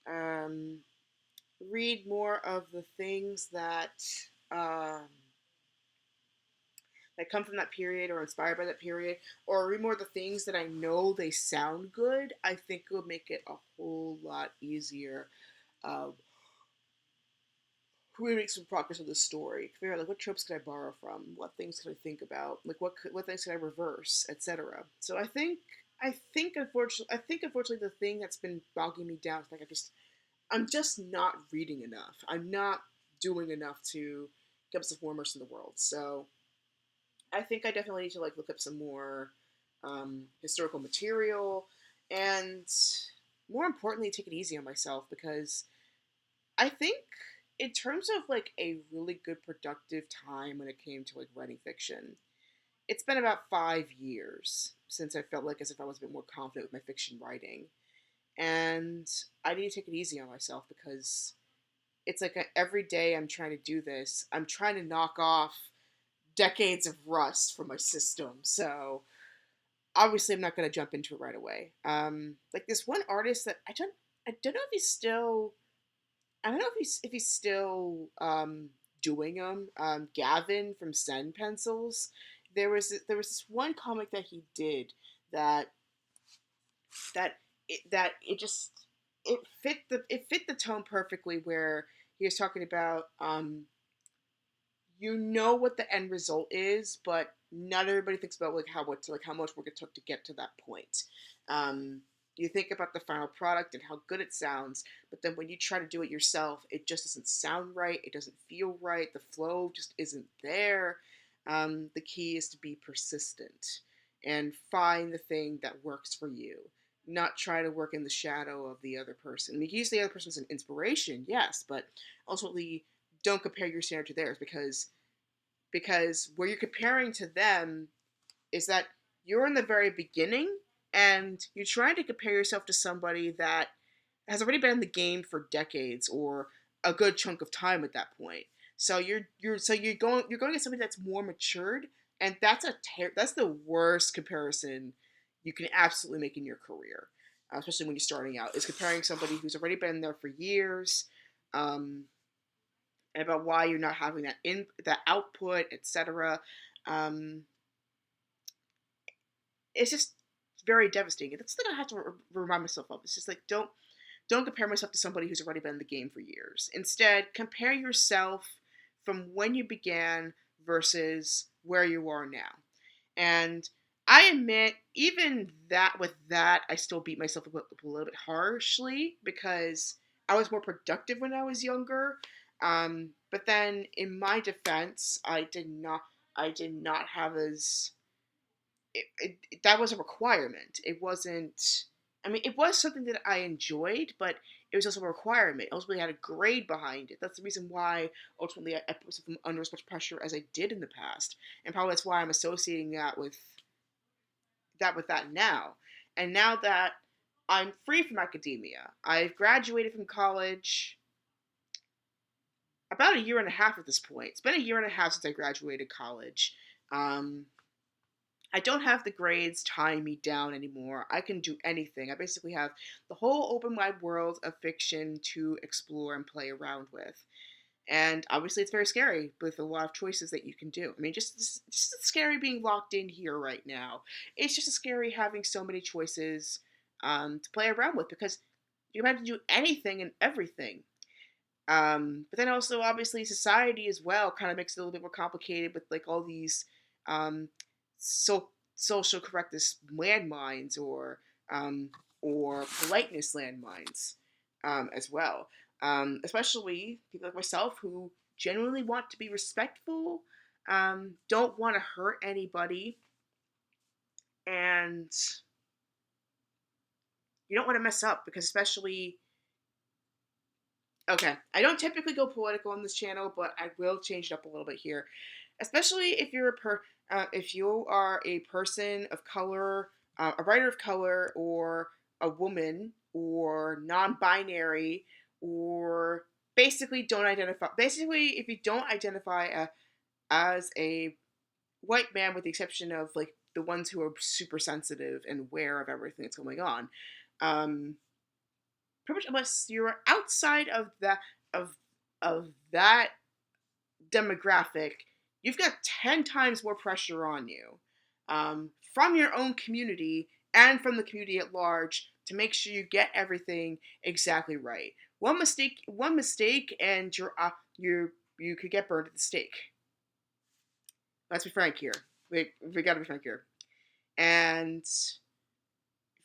Um, read more of the things um, that come from that period or inspired by that period, or read more of the things that I know they sound good. I think it would make it a whole lot easier. Um, who makes some progress with the story? Figure out like what tropes could I borrow from? What things could I think about? Like what things could I reverse, etc. So I think unfortunately the thing that's been bogging me down is like I'm just not reading enough. I'm not doing enough to get myself more immersed in the world. So I think I definitely need to like look up some more historical material, and more importantly, take it easy on myself, because I think in terms of like a really good productive time when it came to like writing fiction, it's been about 5 years since I felt like as if I was a bit more confident with my fiction writing. And I need to take it easy on myself, because it's like every day I'm trying to do this, I'm trying to knock off decades of rust from my system. So obviously I'm not going to jump into it right away. Like this one artist that I don't know if he's still I don't know if he's still doing them. Gavin from Sen Pencils. There was this one comic that he did that that it just it fit the tone perfectly, where he was talking about you know what the end result is, but not everybody thinks about how much work it took to get to that point. Um, you think about the final product and how good it sounds, but then when you try to do it yourself, it just doesn't sound right. It doesn't feel right. The flow just isn't there. The key is to be persistent and find the thing that works for you. Not try to work in the shadow of the other person. I mean, use the other person as an inspiration, yes, but ultimately don't compare your standard to theirs, because where you're comparing to them is that you're in the very beginning, and you're trying to compare yourself to somebody that has already been in the game for decades or a good chunk of time at that point. So you're going at somebody that's more matured, and that's the worst comparison you can absolutely make in your career, especially when you're starting out. Is comparing somebody who's already been there for years, um, and about why you're not having that output, etc. Um, it's just very devastating. That's the thing I have to remind myself of. It's just like don't compare myself to somebody who's already been in the game for years. Instead, compare yourself from when you began versus where you are now. And I admit, even that with that, I still beat myself up a little bit harshly, because I was more productive when I was younger. But then, in my defense, I did not have as that was a requirement. It wasn't. I mean, it was something that I enjoyed, but it was also a requirement. It ultimately had a grade behind it. That's the reason why ultimately I put myself under as much pressure as I did in the past, and probably that's why I'm associating that now. And now that I'm free from academia, I've graduated from college about a year and a half at this point. It's been a year and a half since I graduated college. Um, I don't have the grades tying me down anymore. I can do anything. I basically have the whole open wide world of fiction to explore and play around with. And obviously, it's very scary with a lot of choices that you can do. I mean, just scary being locked in here right now. It's just scary having so many choices to play around with, because you have to do anything and everything. But then also, obviously, society as well kind of makes it a little bit more complicated with like all these um, so social correctness landmines, um, or politeness landmines, as well. Especially people like myself who genuinely want to be respectful, don't want to hurt anybody, and you don't want to mess up, because especially, okay, I don't typically go political on this channel, but I will change it up a little bit here. Especially if if you are a person of color, a writer of color, or a woman, or non-binary, or basically don't identify. Basically, if you don't identify as a white man, with the exception of like the ones who are super sensitive and aware of everything that's going on. Um, Pretty much, unless you're outside of of that demographic, you've got 10 times more pressure on you, from your own community and from the community at large, to make sure you get everything exactly right. One mistake, and you could get burned at the stake. Let's be frank here. We got to be frank here. And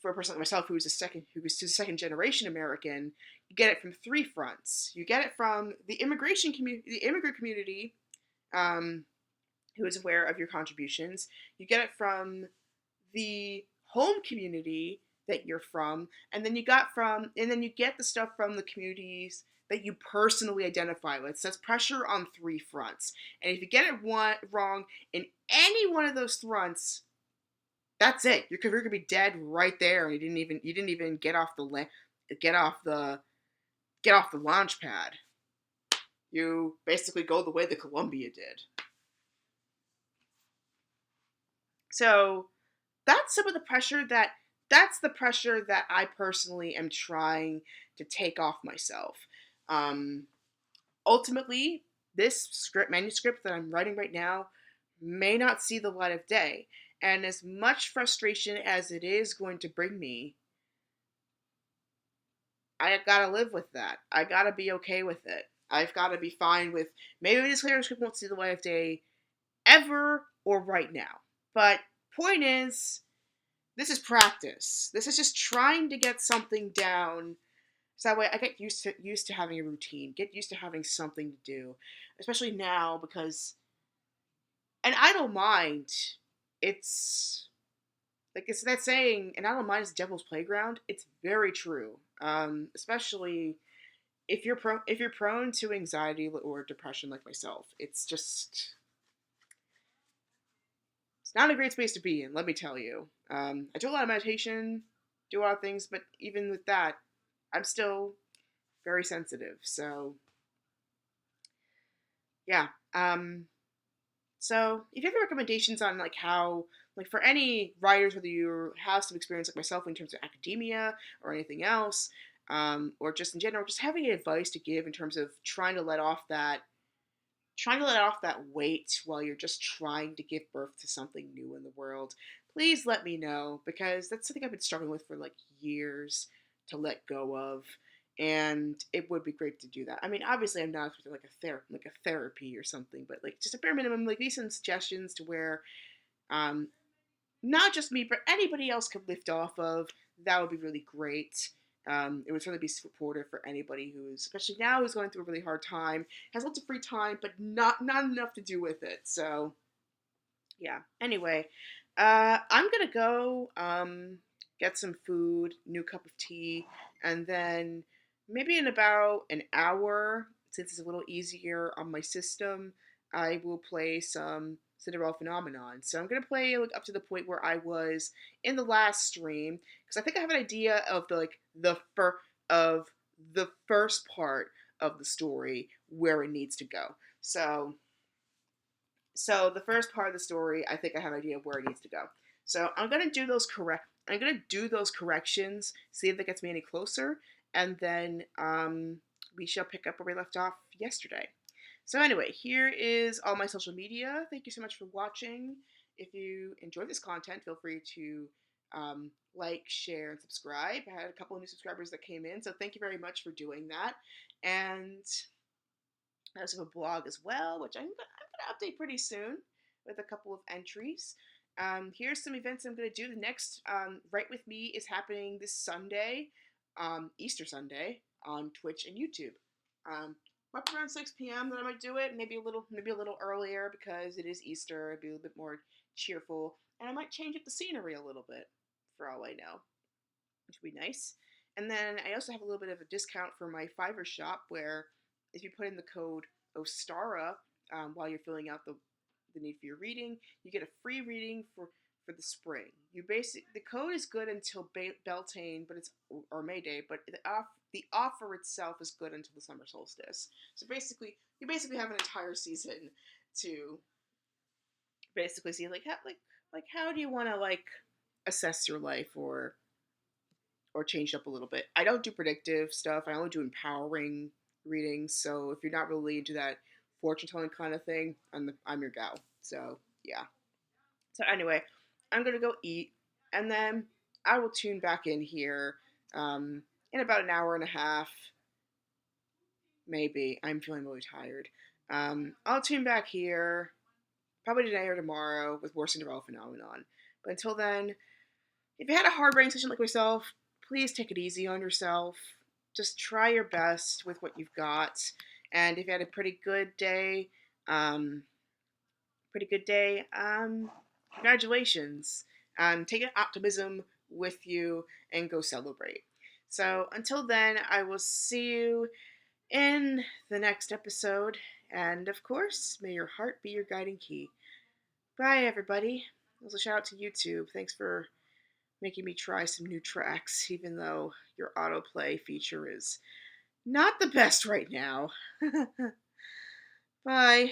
for a person like myself who's a second generation American, you get it from three fronts. You get it from the the immigrant community, um, who is aware of your contributions. You get it from the home community that you're from, and then you get the stuff from the communities that you personally identify with. So that's pressure on three fronts. And if you get it wrong in any one of those fronts, that's it. Your career could be dead right there. You didn't even get off the get off the launch pad. You basically go the way the Columbia did. So that's some of the pressure that's the pressure that I personally am trying to take off myself. Um, Ultimately, this manuscript that I'm writing right now may not see the light of day. And as much frustration as it is going to bring me, I gotta live with that. I gotta be okay with it. I've gotta be fine with, maybe this manuscript won't see the light of day ever or right now. But point is, this is practice. This is just trying to get something down, so that way I get used to having a routine, get used to having something to do, especially now, because, and I don't mind. It's like, it's that saying, and I don't mind, is devil's playground. It's very true. Especially if you're prone to anxiety or depression like myself. It's not a great space to be in, let me tell you. I do a lot of meditation, do a lot of things, but even with that, I'm still very sensitive. So yeah. So if you have any recommendations on like how, like for any writers, whether you have some experience like myself in terms of academia or anything else, or just in general, just having advice to give in terms of trying to let off that weight while you're just trying to give birth to something new in the world, please let me know, because that's something I've been struggling with for like years to let go of. And it would be great to do that. I mean, obviously, I'm not expecting like a therapy or something, but like just a bare minimum, like these some suggestions to where, um, not just me, but anybody else could lift off of. That would be really great. It would certainly be supportive for anybody who's, especially now, who's going through a really hard time, has lots of free time, but not enough to do with it. So yeah. Anyway, I'm gonna go get some food, new cup of tea, and then maybe in about an hour, since it's a little easier on my system, I will play some Cinderella Phenomenon. So I'm gonna play like up to the point where I was in the last stream, because I think I have an idea of of the first part of the story where it needs to go. So the first part of the story, I think I have an idea of where it needs to go. So I'm gonna do those corrections, see if that gets me any closer, and then we shall pick up where we left off yesterday. So anyway, here is all my social media. Thank you so much for watching. If you enjoyed this content, feel free to like, share, and subscribe. I had a couple of new subscribers that came in, so thank you very much for doing that. And I also have a blog as well, which I'm going to update pretty soon with a couple of entries. Here's some events I'm going to do. The next Write With Me is happening this Sunday, Easter Sunday, on Twitch and YouTube. Up around 6 p.m. that I might do it. Maybe a little earlier because it is Easter. It'd be a little bit more cheerful, and I might change up the scenery a little bit, for all I know, which would be nice. And then I also have a little bit of a discount for my Fiverr shop, where if you put in the code OSTARA while you're filling out the need for your reading, you get a free reading for the spring. The code is good until Beltane, but it's or May Day, but the offer itself is good until the summer solstice. So basically, you basically have an entire season to basically see how do you want to assess your life or change it up a little bit. I don't do predictive stuff. I only do empowering readings. So if you're not really into that fortune telling kind of thing, I'm your gal. So yeah. So anyway, I'm gonna go eat, and then I will tune back in here in about an hour and a half. Maybe I'm feeling really tired. I'll tune back here probably today or tomorrow with more Cinderella Phenomenon. But until then, if you had a hard writing session like myself, please take it easy on yourself. Just try your best with what you've got. And if you had a um, pretty good day, congratulations. Take your optimism with you and go celebrate. So until then, I will see you in the next episode. And of course, may your heart be your guiding key. Bye, everybody. Also, shout out to YouTube. Thanks for making me try some new tracks, even though your autoplay feature is not the best right now. Bye.